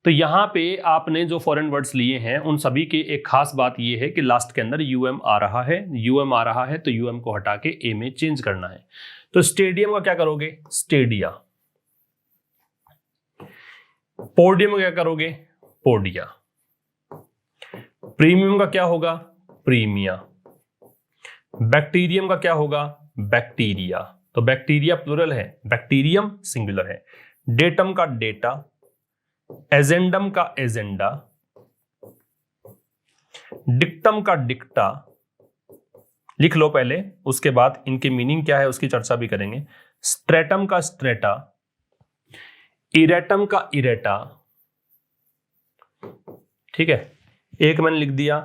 [SPEAKER 1] तो यहां पे आपने जो फॉरेन वर्ड्स लिए हैं उन सभी की एक खास बात ये है कि लास्ट के अंदर यूएम आ रहा है, यूएम आ रहा है तो यूएम को हटा के ए में चेंज करना है। तो स्टेडियम का क्या करोगे, स्टेडिया। पोडियम का क्या करोगे, पोडिया। प्रीमियम का क्या होगा, प्रीमिया। बैक्टीरियम का क्या होगा, बैक्टीरिया। तो बैक्टीरिया प्लुरल है, बैक्टीरियम सिंगुलर है। डेटम का डेटा, एजेंडम का एजेंडा, डिक्टम का डिक्टा। लिख लो पहले, उसके बाद इनके मीनिंग क्या है उसकी चर्चा भी करेंगे। स्ट्रेटम का स्ट्रेटा, इरेटम का इरेटा। ठीक है, एक मैंने लिख दिया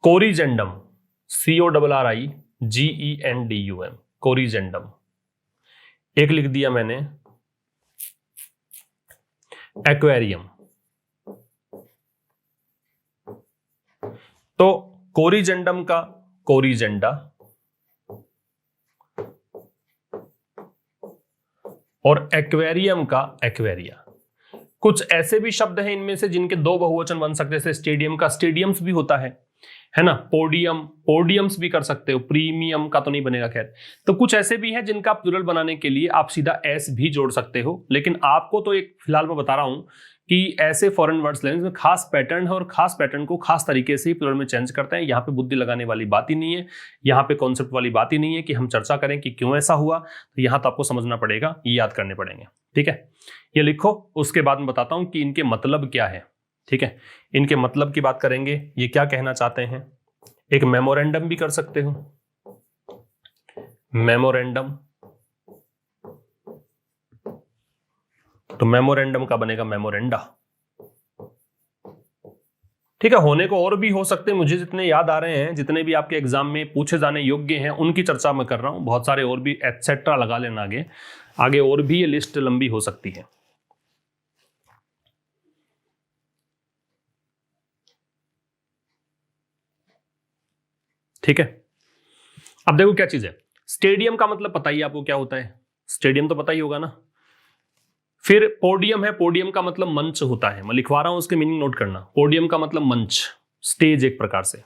[SPEAKER 1] कोरिजेंडम, CORRIGENDUM, कोरिजेंडम। एक लिख दिया मैंने एक्वेरियम। तो कोरिजेंडम का कोरिजेंडा और एक्वेरियम का एक्वेरिया। कुछ ऐसे भी शब्द हैं इनमें से जिनके दो बहुवचन बन सकते हैं, जैसे स्टेडियम का स्टेडियम्स भी होता है ना। पोडियम, पोडियम्स भी कर सकते हो। प्रीमियम का तो नहीं बनेगा, खैर। तो कुछ ऐसे भी हैं जिनका प्लुरल बनाने के लिए आप सीधा एस भी जोड़ सकते हो, लेकिन आपको तो एक फिलहाल मैं बता रहा हूं कि ऐसे फॉरेन वर्ड्स लेने में खास पैटर्न है और खास पैटर्न को खास तरीके से ही प्लुरल में चेंज करते हैं। यहाँ पे बुद्धि लगाने वाली बात ही नहीं है, यहाँ पे कॉन्सेप्ट वाली बात ही नहीं है कि हम चर्चा करें कि क्यों ऐसा हुआ। तो यहाँ तो आपको समझना पड़ेगा, ये याद करने पड़ेंगे। ठीक है, ये लिखो, उसके बाद मैं बताता हूं कि इनके मतलब क्या है। ठीक है, इनके मतलब की बात करेंगे, ये क्या कहना चाहते हैं। एक मेमोरेंडम भी कर सकते हो, मेमोरेंडम। तो मेमोरेंडम का बनेगा मेमोरेंडा। ठीक है, होने को और भी हो सकते हैं, मुझे जितने याद आ रहे हैं, जितने भी आपके एग्जाम में पूछे जाने योग्य हैं उनकी चर्चा मैं कर रहा हूं। बहुत सारे और भी एटसेट्रा लगा लेना, आगे आगे और भी ये लिस्ट लंबी हो सकती है। ठीक है, अब देखो क्या चीज है। स्टेडियम का मतलब पता ही आपको क्या होता है, स्टेडियम तो पता ही होगा ना। फिर पोडियम है, पोडियम का मतलब मंच होता है, मैं लिखवा रहा हूं, उसके मीनिंग नोट करना। पोडियम का मतलब मंच, स्टेज एक प्रकार से।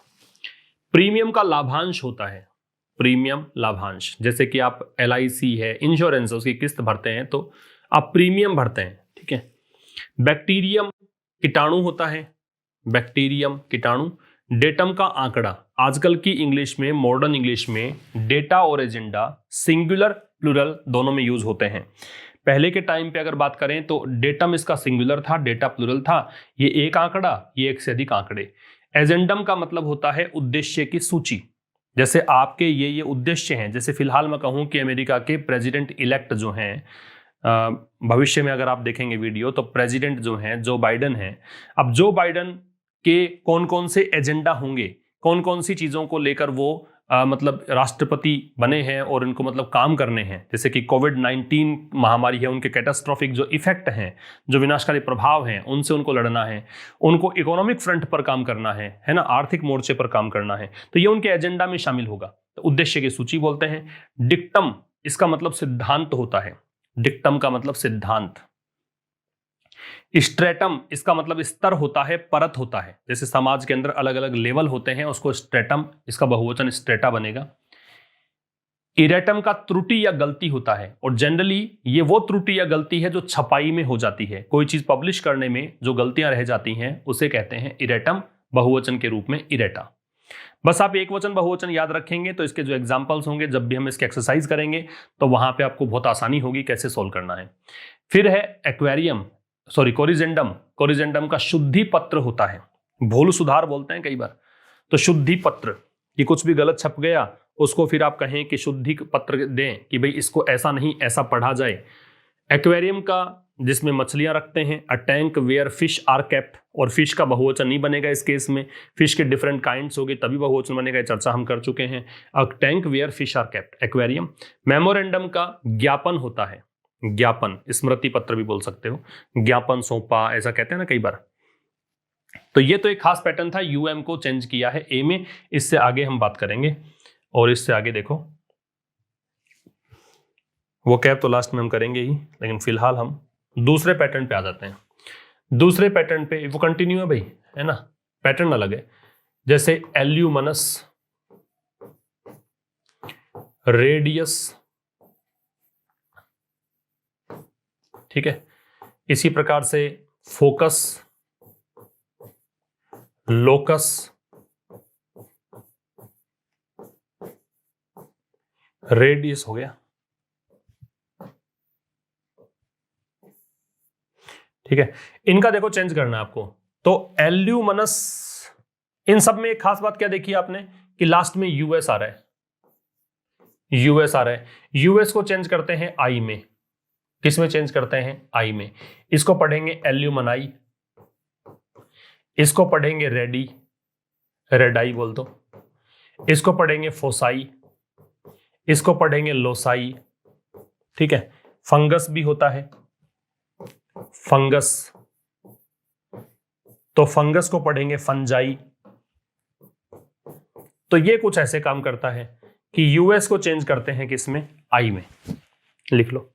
[SPEAKER 1] प्रीमियम का लाभांश होता है, प्रीमियम लाभांश। जैसे कि आप LIC है, इंश्योरेंस, उसकी किस्त भरते हैं तो आप प्रीमियम भरते हैं। ठीक है, बैक्टीरियम कीटाणु होता है, बैक्टीरियम कीटाणु। डेटम का आंकड़ा, आजकल की इंग्लिश में, मॉडर्न इंग्लिश में डेटा और एजेंडा सिंगुलर प्लुरल दोनों में यूज होते हैं। पहले के टाइम पे अगर बात करें तो डेटम इसका सिंगुलर था, डेटा प्लुरल था। ये एक आंकड़ा, ये एक से अधिक आंकड़े। एजेंडम का मतलब होता है उद्देश्य की सूची, जैसे आपके ये उद्देश्य हैं। जैसे फिलहाल मैं कहूं कि अमेरिका के प्रेसिडेंट इलेक्ट जो हैं, भविष्य में अगर आप देखेंगे वीडियो तो प्रेसिडेंट जो हैं जो बाइडन हैं। अब जो बाइडन के कौन कौन से एजेंडा होंगे, कौन कौन सी चीजों को लेकर वो मतलब राष्ट्रपति बने हैं और इनको मतलब काम करने हैं, जैसे कि कोविड-19 महामारी है, उनके कैटास्ट्रॉफिक जो इफेक्ट हैं, जो विनाशकारी प्रभाव हैं, उनसे उनको लड़ना है, उनको इकोनॉमिक फ्रंट पर काम करना है ना, आर्थिक मोर्चे पर काम करना है। तो ये उनके एजेंडा में शामिल होगा, तो उद्देश्य की सूची बोलते हैं। डिक्टम, इसका मतलब सिद्धांत होता है, डिक्टम का मतलब सिद्धांत। स्ट्रेटम, इसका मतलब स्तर होता है, परत होता है। जैसे समाज के अंदर अलग अलग लेवल होते हैं, उसको स्ट्रेटम, इसका बहुवचन स्ट्रेटा बनेगा। इरेटम का त्रुटि या गलती होता है, और जनरली ये वो त्रुटि या गलती है जो छपाई में हो जाती है। कोई चीज पब्लिश करने में जो गलतियां रह जाती हैं उसे कहते हैं इरेटम, बहुवचन के रूप में इरेटा। बस आप एक वचन बहुवचन याद रखेंगे तो इसके जो एग्जाम्पल्स होंगे, जब भी हम इसके एक्सरसाइज करेंगे तो वहां पे आपको बहुत आसानी होगी कैसे सोल्व करना है। फिर है एक्वेरियम, कोरिजेंडम। कोरिजेंडम का शुद्धि पत्र होता है, भूल सुधार बोलते हैं कई बार। तो शुद्धि पत्र, कि कुछ भी गलत छप गया उसको फिर आप कहें कि शुद्धि पत्र दें कि भाई इसको ऐसा नहीं ऐसा पढ़ा जाए। एक्वेरियम का जिसमें मछलियां रखते हैं, a tank where fish are kept, और फिश का बहुवचन नहीं बनेगा इस केस में, फिश के डिफरेंट काइंड्स होगी तभी बहुवचन बनेगा, ये चर्चा हम कर चुके हैं। A tank where fish are kept, aquarium. Memorandum का ज्ञापन होता है, ज्ञापन, स्मृति पत्र भी बोल सकते हो, ज्ञापन सौंपा ऐसा कहते हैं ना कई बार। तो ये तो एक खास पैटर्न था, यूएम को चेंज किया है ए में, इससे आगे हम बात करेंगे। और इससे आगे देखो, वो कैप तो लास्ट में हम करेंगे ही, लेकिन फिलहाल हम दूसरे पैटर्न पे आ जाते हैं। दूसरे पैटर्न पे वो कंटिन्यू है भाई, है ना, पैटर्न अलग है। जैसे एल्यूमनस, रेडियस, ठीक है। इसी प्रकार से फोकस, लोकस, रेडियस हो गया, ठीक है। इनका देखो चेंज करना है आपको। तो एल्यूमनस, इन सब में एक खास बात क्या देखी आपने कि लास्ट में यूएस आ रहा है, यूएस आ रहा है। यूएस को चेंज करते हैं आई में, किस में चेंज करते हैं, आई में। इसको पढ़ेंगे एल्यूमनाई, इसको पढ़ेंगे रेडी, रेडाई बोल दो, इसको पढ़ेंगे फोसाई, इसको पढ़ेंगे लोसाई, ठीक है। फंगस भी होता है, फंगस, तो फंगस को पढ़ेंगे फंजाई। तो ये कुछ ऐसे काम करता है कि यूएस को चेंज करते हैं किसमें, आई में, लिख लो।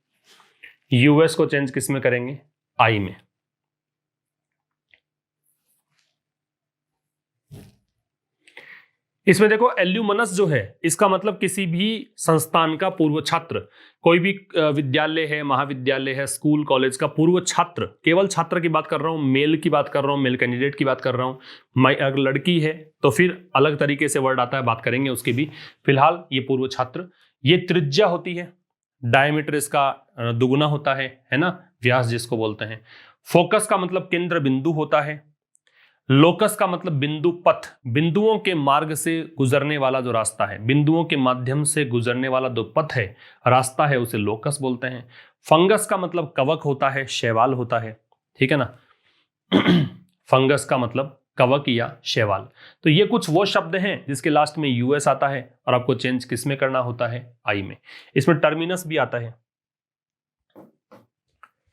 [SPEAKER 1] यूएस को चेंज किसमें करेंगे, आई में। इसमें देखो एल्यूमनस जो है, इसका मतलब किसी भी संस्थान का पूर्व छात्र, कोई भी विद्यालय है, महाविद्यालय है, स्कूल कॉलेज का पूर्व छात्र, केवल छात्र की बात कर रहा हूं, मेल की बात कर रहा हूं, मेल कैंडिडेट की बात कर रहा हूं। अगर लड़की है तो फिर अलग तरीके से वर्ड आता है, बात करेंगे उसकी भी। फिलहाल ये पूर्व छात्र, ये त्रिज्या होती है, डायमीटर इसका दुगुना होता है ना, व्यास जिसको बोलते हैं। फोकस का मतलब केंद्र बिंदु होता है। लोकस का मतलब बिंदु पथ, बिंदुओं के मार्ग से गुजरने वाला जो रास्ता है, बिंदुओं के माध्यम से गुजरने वाला जो पथ है, रास्ता है, उसे लोकस बोलते हैं। फंगस का मतलब कवक होता है, शैवाल होता है, ठीक है ना। फंगस का मतलब कवक या शैवाल। तो ये कुछ वो शब्द हैं जिसके लास्ट में यूएस आता है और आपको चेंज किस में करना होता है, आई में। इसमें टर्मिनस भी आता है,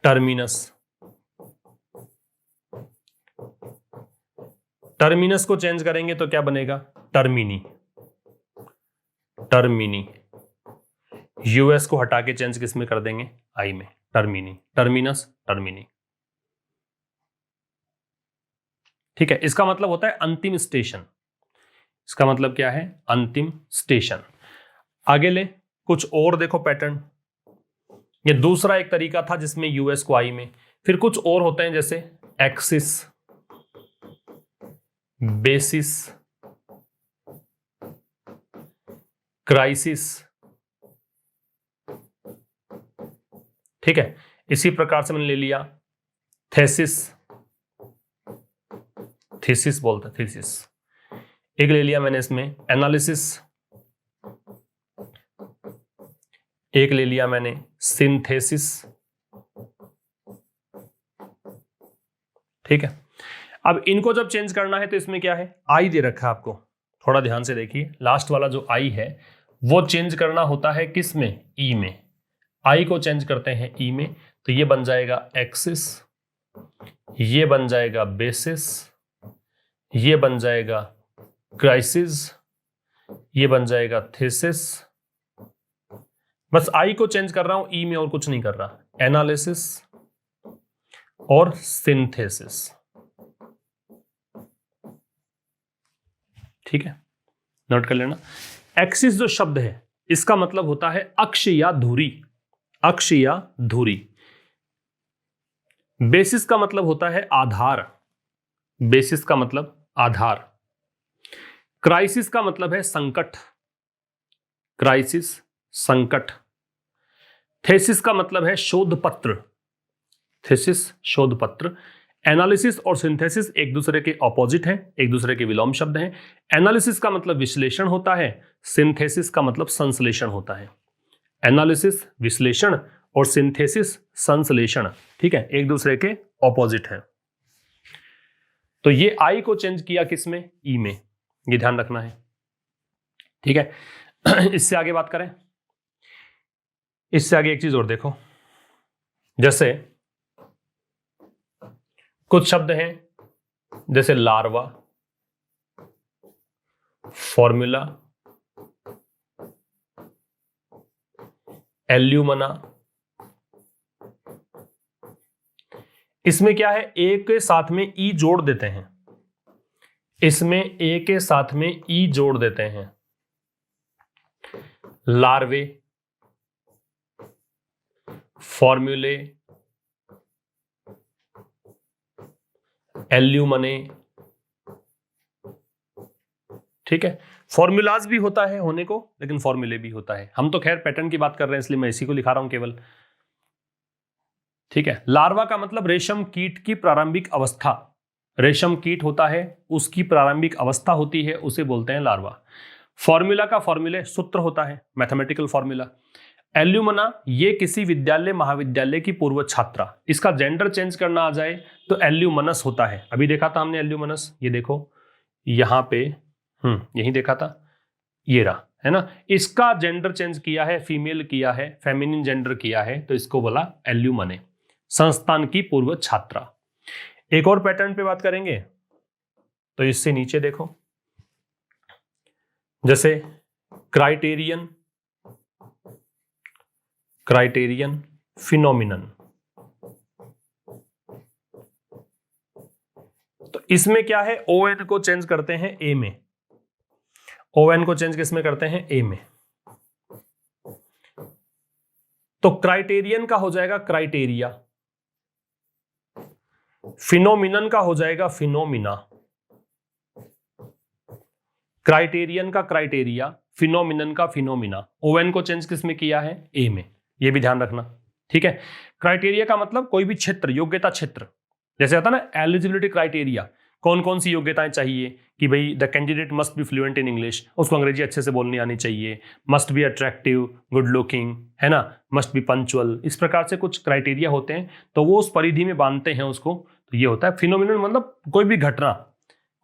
[SPEAKER 1] टर्मिनस, टर्मिनस को चेंज करेंगे तो क्या बनेगा, टर्मिनी, टर्मिनी। यूएस को हटा के चेंज किस में कर देंगे, आई में, टर्मिनी, टर्मिनस, टर्मिनी, ठीक है। इसका मतलब होता है अंतिम स्टेशन, इसका मतलब क्या है, अंतिम स्टेशन। आगे ले कुछ और देखो पैटर्न, ये दूसरा एक तरीका था जिसमें यूएस को आई में। फिर कुछ और होते हैं जैसे एक्सिस, बेसिस, क्राइसिस, ठीक है। इसी प्रकार से मैंने ले लिया थेसिस, थीसिस बोलते हैं, थीसिस। एक ले लिया मैंने इसमें एनालिसिस, एक ले लिया मैंने सिंथेसिस, ठीक है। अब इनको जब चेंज करना है तो इसमें क्या है, आई दे रखा है आपको, थोड़ा ध्यान से देखिए। लास्ट वाला जो आई है वो चेंज करना होता है किस में, ई में। आई को चेंज करते हैं ई में, तो ये बन जाएगा एक्सिस, ये बन जाएगा बेसिस, ये बन जाएगा क्राइसिस, ये बन जाएगा थीसिस। बस आई को चेंज कर रहा हूं ई में और कुछ नहीं कर रहा। एनालिसिस और सिंथेसिस, ठीक है, नोट कर लेना। एक्सिस जो शब्द है इसका मतलब होता है अक्ष या धुरी, अक्ष या धुरी। बेसिस का मतलब होता है आधार, बेसिस का मतलब आधार। क्राइसिस का मतलब है संकट, क्राइसिस, संकट। थेसिस का मतलब है शोध पत्र, थेसिस, शोध पत्र। एनालिसिस और सिंथेसिस एक दूसरे के ऑपोजिट हैं, एक दूसरे के विलोम शब्द हैं। एनालिसिस का मतलब विश्लेषण होता है, सिंथेसिस का मतलब संश्लेषण होता है। एनालिसिस विश्लेषण और सिंथेसिस संश्लेषण, ठीक है, एक दूसरे के ऑपोजिट है। तो ये आई को चेंज किया किसमें, ई में, ये ध्यान रखना है, ठीक है। इससे आगे बात करें, इससे आगे एक चीज और देखो, जैसे कुछ शब्द हैं जैसे लार्वा, फॉर्मूला, एल्यूमना, इसमें क्या है, ए के साथ में ई जोड़ देते हैं, इसमें ए के साथ में ई जोड़ देते हैं। लार्वे, फॉर्मूले, एल्यूमने, ठीक है। फॉर्मूलाज भी होता है होने को, लेकिन फॉर्मूले भी होता है। हम तो खैर पैटर्न की बात कर रहे हैं इसलिए मैं इसी को लिखा रहा हूं केवल, ठीक है। लार्वा का मतलब रेशम कीट की प्रारंभिक अवस्था, रेशम कीट होता है उसकी प्रारंभिक अवस्था होती है, उसे बोलते हैं लार्वा। फॉर्मूला का फॉर्मूले सूत्र होता है, मैथमेटिकल फॉर्मूला। एल्यूमना ये किसी विद्यालय महाविद्यालय की पूर्व छात्रा, इसका जेंडर चेंज करना आ जाए तो एल्यूमनस होता है। अभी देखा था हमने एल्यूमनस, ये देखो यहां पे यही देखा था, ये रहा, है ना। इसका जेंडर चेंज किया है, फीमेल किया है, फेमिनिन जेंडर किया है, तो इसको बोला एल्यूमने, संस्थान की पूर्व छात्रा। एक और पैटर्न पे बात करेंगे, तो इससे नीचे देखो, जैसे क्राइटेरियन, क्राइटेरियन, फिनोमिनन, तो इसमें क्या है, ON को चेंज करते हैं ए में, ON को चेंज किस में करते हैं, ए में। तो क्राइटेरियन का हो जाएगा क्राइटेरिया, फिनोमिनन का हो जाएगा फिनोमिना, क्राइटेरियन का क्राइटेरिया, फिनोमिनन का फिनोमिना। ON को चेंज किस में किया है, ए में, ये भी ध्यान रखना, ठीक है। क्राइटेरिया का मतलब कोई भी क्षेत्र, योग्यता क्षेत्र, जैसे होता है ना एलिजिबिलिटी क्राइटेरिया, कौन कौन सी योग्यताएं चाहिए कि भाई the candidate must be fluent in English, उसको अंग्रेजी अच्छे से बोलनी आनी चाहिए, must be attractive, good looking, है ना, मस्ट बी पंक्चुअल, इस प्रकार से कुछ क्राइटेरिया होते हैं, तो वो उस परिधि में बांधते हैं उसको, तो ये होता है फिनोमिनन। मतलब कोई भी घटना,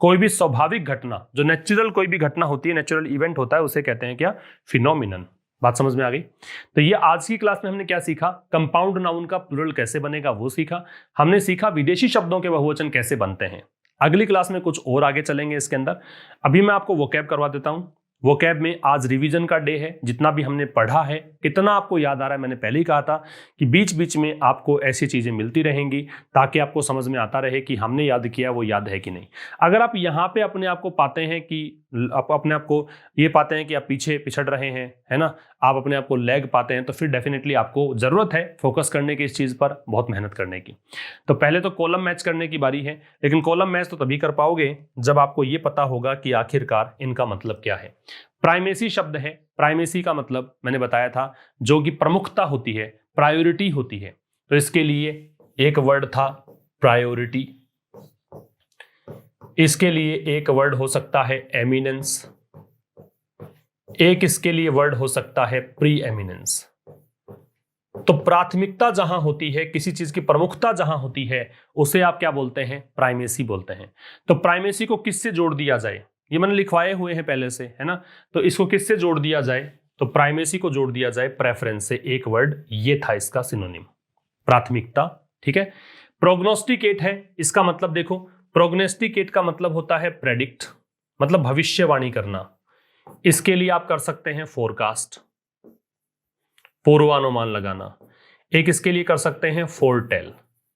[SPEAKER 1] कोई भी स्वाभाविक घटना, जो नेचुरल कोई भी घटना होती है, नेचुरल इवेंट होता है, उसे कहते हैं क्या, फिनोमिनन। बात समझ में आ गई। तो ये आज की क्लास में हमने क्या सीखा, कंपाउंड नाउन का प्लूरल कैसे बनेगा वो सीखा, हमने सीखा विदेशी शब्दों के बहुवचन कैसे बनते हैं। अगली क्लास में कुछ और आगे चलेंगे इसके अंदर। अभी मैं आपको वोकैब करवा देता हूं। वोकैब में आज रिवीजन का डे है, जितना भी हमने पढ़ा है कितना आपको याद आ रहा है, मैंने पहले ही कहा था कि बीच बीच में आपको ऐसी चीजें मिलती रहेंगी ताकि आपको समझ में आता रहे कि हमने याद किया वो याद है कि नहीं। अगर आप यहाँ पे अपने आप को पाते हैं कि आप अपने आप को ये पाते हैं कि आप पीछे पिछड़ रहे हैं, है ना, आप अपने आप को लैग पाते हैं, तो फिर डेफिनेटली आपको जरूरत है फोकस करने की, इस चीज पर बहुत मेहनत करने की। तो पहले तो कॉलम मैच करने की बारी है, लेकिन कॉलम मैच तो तभी कर पाओगे जब आपको ये पता होगा कि आखिरकार इनका मतलब क्या है। प्राइमेसी शब्द है, प्राइमेसी का मतलब मैंने बताया था जो कि प्रमुखता होती है, प्रायोरिटी होती है, तो इसके लिए एक वर्ड था प्रायोरिटी, इसके लिए एक वर्ड हो सकता है एमिनेंस, एक इसके लिए वर्ड हो सकता है प्री एमिनेंस। तो प्राथमिकता जहां होती है, किसी चीज की प्रमुखता जहां होती है, उसे आप क्या बोलते हैं, प्राइमेसी बोलते हैं। तो प्राइमेसी को किससे जोड़ दिया जाए, ये मैंने लिखवाए हुए हैं पहले से, है ना, तो इसको किससे जोड़ दिया जाए, तो प्राइमेसी को जोड़ दिया जाए प्रेफरेंस से। एक वर्ड ये था इसका सिनोनिम, प्राथमिकता, ठीक है। प्रोग्नोस्टिकेट है, इसका मतलब देखो, प्रोग्नोस्टिकेट का मतलब होता है प्रेडिक्ट, मतलब भविष्यवाणी करना। इसके लिए आप कर सकते हैं फोरकास्ट, पूर्वानुमान लगाना। एक इसके लिए कर सकते हैं फोरटेल,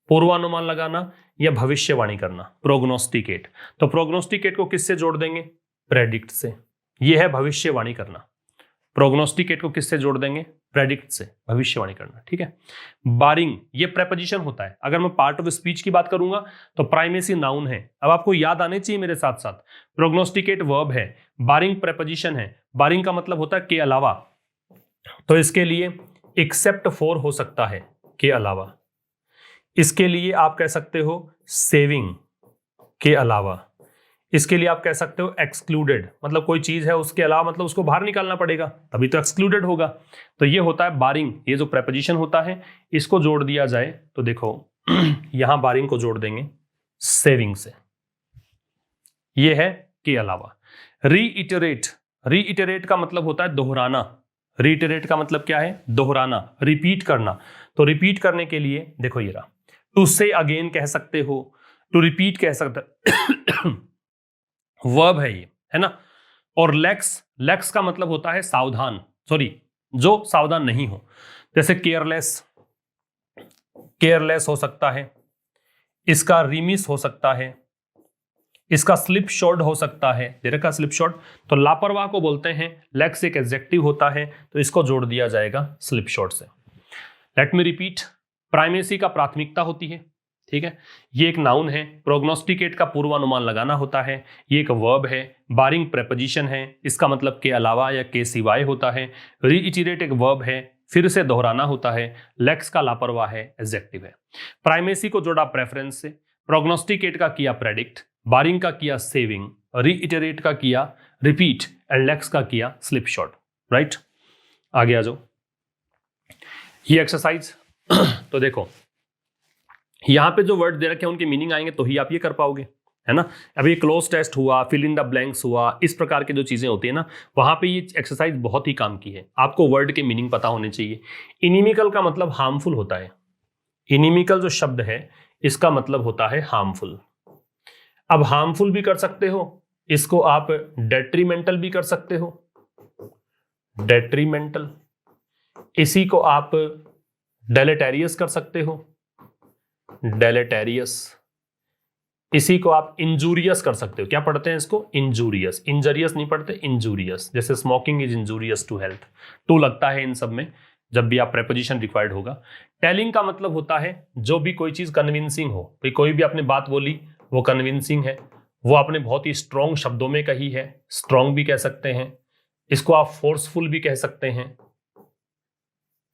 [SPEAKER 1] पूर्वानुमान लगाना या भविष्यवाणी करना, प्रोग्नोस्टिकेट। तो प्रोग्नोस्टिकेट को किससे जोड़ देंगे, प्रेडिक्ट से। यह है भविष्यवाणी करना। प्रोग्नोस्टिकेट को किससे जोड़ देंगे, प्रेडिक्ट से, भविष्यवाणी करना, ठीक है। बारिंग ये प्रेपोजिशन होता है। अगर मैं पार्ट ऑफ स्पीच की बात करूंगा तो प्राइमेसी नाउन है। अब आपको याद आने चाहिए मेरे साथ साथ, प्रोग्नोस्टिकेट वर्ब है, बारिंग प्रेपोजिशन है। बारिंग का मतलब होता है के अलावा, तो इसके लिए एक्सेप्ट फॉर हो सकता है, के अलावा। इसके लिए आप कह सकते हो सेविंग, के अलावा। इसके लिए आप कह सकते हो एक्सक्लूडेड, मतलब कोई चीज है उसके अलावा मतलब उसको बाहर निकालना पड़ेगा, तभी तो एक्सक्लूडेड होगा। तो ये होता है बारिंग। ये जो प्रेपोजिशन होता है इसको जोड़ दिया जाए तो देखो यहां बारिंग को जोड़ देंगे सेविंग से, ये है के अलावा। रीइटरेट, रीइटरेट का मतलब होता है दोहराना। रीइटरेट का मतलब क्या है? दोहराना, रिपीट करना। तो रिपीट करने के लिए देखो ये रहा, टू से अगेन कह सकते हो, टू रिपीट कह सकते वर्ब है ये, है ना। और लेक्स, लेक्स का मतलब होता है सावधान, सॉरी जो सावधान नहीं हो, जैसे केयरलेस, केयरलेस हो सकता है, इसका रिमिस हो सकता है, इसका स्लिप शॉर्ट हो सकता है, दे रखा स्लिप शॉर्ट, तो लापरवाह को बोलते हैं। लेक्स एक एडजेक्टिव होता है तो इसको जोड़ दिया जाएगा स्लिप शॉर्ट से। लेट मी रिपीट, प्राइमेसी का प्राथमिकता होती है, ठीक है। ये एक नाउन है। प्रोग्नोस्टिकेट का पूर्वानुमान लगाना होता है, ये एक वर्ब है। बारिंग प्रेपोजिशन है, इसका मतलब के अलावा या के सिवाय होता है। रीइटरेट एक वर्ब है, फिर से दोहराना होता है। लेक्स का लापरवाह है, एडजेक्टिव है। प्राइमेसी को जोड़ा प्रेफरेंस से, प्रोग्नोस्टिकेट का किया प्रेडिक्ट, बारिंग का किया सेविंग, रीइटरेट का किया रिपीट एंड लेक्स का किया स्लिप शॉर्ट, राइट। आगे आ जाओ, ये एक्सरसाइज तो देखो यहां पे जो वर्ड दे रखे हैं उनके मीनिंग आएंगे तो ही आप ये कर पाओगे, है ना। अभी क्लोज टेस्ट हुआ, फिल इन द ब्लैंक्स हुआ, इस प्रकार की जो चीजें होती है ना, वहां पे ये एक्सरसाइज बहुत ही काम की है। आपको वर्ड के मीनिंग पता होने चाहिए। इनिमिकल का मतलब हार्मफुल होता है। इनिमिकल जो शब्द है इसका मतलब होता है हार्मफुल। अब हार्मफुल भी कर सकते हो, इसको आप डेट्रीमेंटल भी कर सकते हो, डेट्रीमेंटल। इसी को आप डेलेटेरियस कर सकते हो, डेलेटेरियस। इसी को आप इंजूरियस कर सकते हो। क्या पढ़ते हैं इसको? इंजूरियस। इंजरियस नहीं पढ़ते, इंजूरियस। जैसे smoking is injurious to health, to लगता है इन सब में जब भी आप प्रेपोजिशन रिक्वायर्ड होगा। टेलिंग का मतलब होता है जो भी कोई चीज कन्विंसिंग हो, कोई भी आपने बात बोली वो कन्विंसिंग है, वो आपने बहुत ही स्ट्रॉन्ग शब्दों में कही है, स्ट्रॉन्ग भी कह सकते हैं, इसको आप फोर्सफुल भी कह सकते हैं,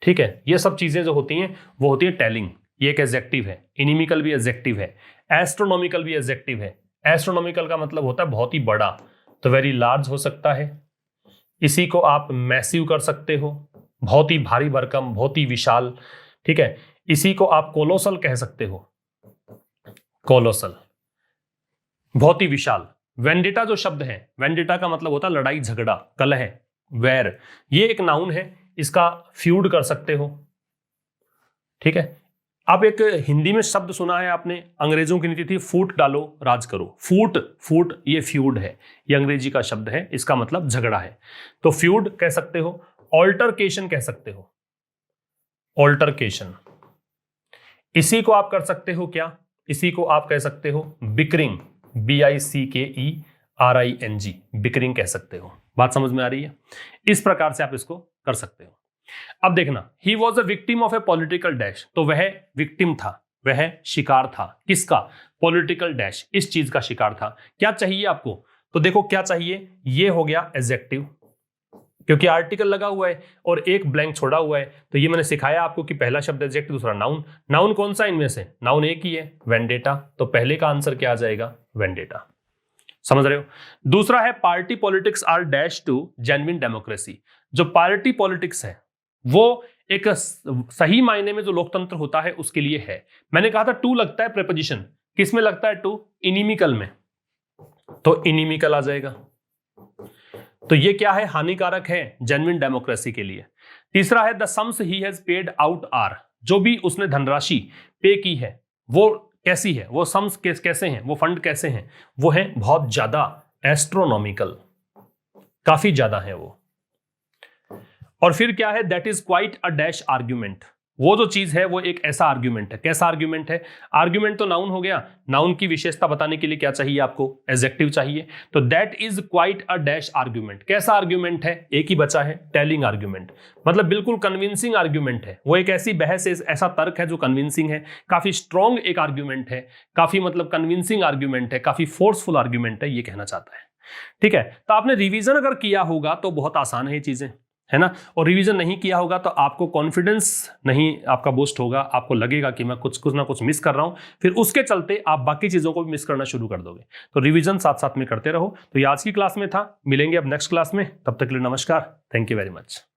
[SPEAKER 1] ठीक है। ये सब चीजें जो होती हैं वो होती है टेलिंग। ये एक एडजेक्टिव है। इनिमिकल भी एडजेक्टिव है, एस्ट्रोनॉमिकल भी एडजेक्टिव है। एस्ट्रोनॉमिकल का मतलब होता है बहुत ही बड़ा, तो वेरी लार्ज हो सकता है। इसी को आप मैसिव कर सकते हो, बहुत ही भारी भरकम, बहुत ही विशाल, ठीक है। इसी को आप कोलोसल कह सकते हो, कोलोसल, बहुत ही विशाल। वेंडिटा जो शब्द है, वेंडिटा का मतलब होता है लड़ाई झगड़ा, कलह, वैर। ये एक नाउन है, इसका फ्यूड कर सकते हो, ठीक है। आप एक हिंदी में शब्द सुना है आपने, अंग्रेजों की नीति थी फूट डालो राज करो। फूट, फूट ये फ्यूड है, ये अंग्रेजी का शब्द है, इसका मतलब झगड़ा है। तो फ्यूड कह सकते हो, ऑल्टरकेशन कह सकते हो, ऑल्टरकेशन। इसी को आप कर सकते हो क्या? इसी को आप कह सकते हो बिकरिंग, BICKERING, बिकरिंग कह सकते हो। बात समझ में आ रही है? इस प्रकार से आप इसको कर सकते हो। अब देखना, he was a victim of A political dash, तो वह विक्टिम था, वह शिकार था। किसका? पॉलिटिकल डैश, इस चीज का शिकार था। क्या चाहिए आपको? तो देखो क्या चाहिए, ये हो गया एडजेक्टिव, क्योंकि आर्टिकल लगा हुआ है और एक ब्लैंक छोड़ा हुआ है। तो ये मैंने सिखाया आपको कि पहला शब्द एडजेक्टिव, दूसरा नाउन। नाउन कौन सा इनमें से? नाउन एक ही है, वेंडेटा। तो पहले का आंसर क्या आ जाएगा? वेंडेटा। समझ रहे हो? दूसरा है party politics are dash to genuine democracy. जो पार्टी पॉलिटिक्स है वो एक सही मायने में जो लोकतंत्र होता है उसके लिए है। मैंने कहा था टू लगता है प्रेपोजिशन, किस में लगता है टू? इनिमिकल में, तो इनिमिकल आ जाएगा। तो ये क्या है? हानिकारक है जेन्युइन डेमोक्रेसी के लिए। तीसरा है the sums he has paid out are, जो भी उसने धनराशि पे की है वो कैसी है? वो सम्स कैसे हैं? वो फंड कैसे हैं? वो है बहुत ज्यादा, एस्ट्रोनॉमिकल, काफी ज्यादा है वो। और फिर क्या है? That is quite a dash argument, वो जो चीज है वो एक ऐसा आर्ग्यूमेंट है। कैसा आर्ग्यूमेंट है? आर्ग्यूमेंट तो नाउन हो गया, नाउन की विशेषता बताने के लिए क्या चाहिए आपको? एडजेक्टिव चाहिए। तो that is quite a dash argument, कैसा आर्ग्यूमेंट है? एक ही बचा है, टेलिंग आर्ग्यूमेंट, मतलब बिल्कुल कन्विंसिंग आर्ग्यूमेंट है। वो एक ऐसी बहस है, ऐसा तर्क है जो कन्विंसिंग है, काफी स्ट्रॉन्ग एक आर्ग्यूमेंट है, काफी मतलब कन्विंसिंग आर्ग्यूमेंट है, काफी फोर्सफुल आर्ग्यूमेंट है, ये कहना चाहता है, ठीक है। तो आपने रिवीजन अगर किया होगा तो बहुत आसान है ये चीजें। है ना। और रिवीजन नहीं किया होगा तो आपको कॉन्फिडेंस नहीं आपका बूस्ट होगा, आपको लगेगा कि मैं कुछ ना कुछ मिस कर रहा हूं, फिर उसके चलते आप बाकी चीजों को भी मिस करना शुरू कर दोगे। तो रिवीजन साथ साथ में करते रहो। तो ये आज की क्लास में था, मिलेंगे अब नेक्स्ट क्लास में, तब तक के लिए नमस्कार, थैंक यू वेरी मच।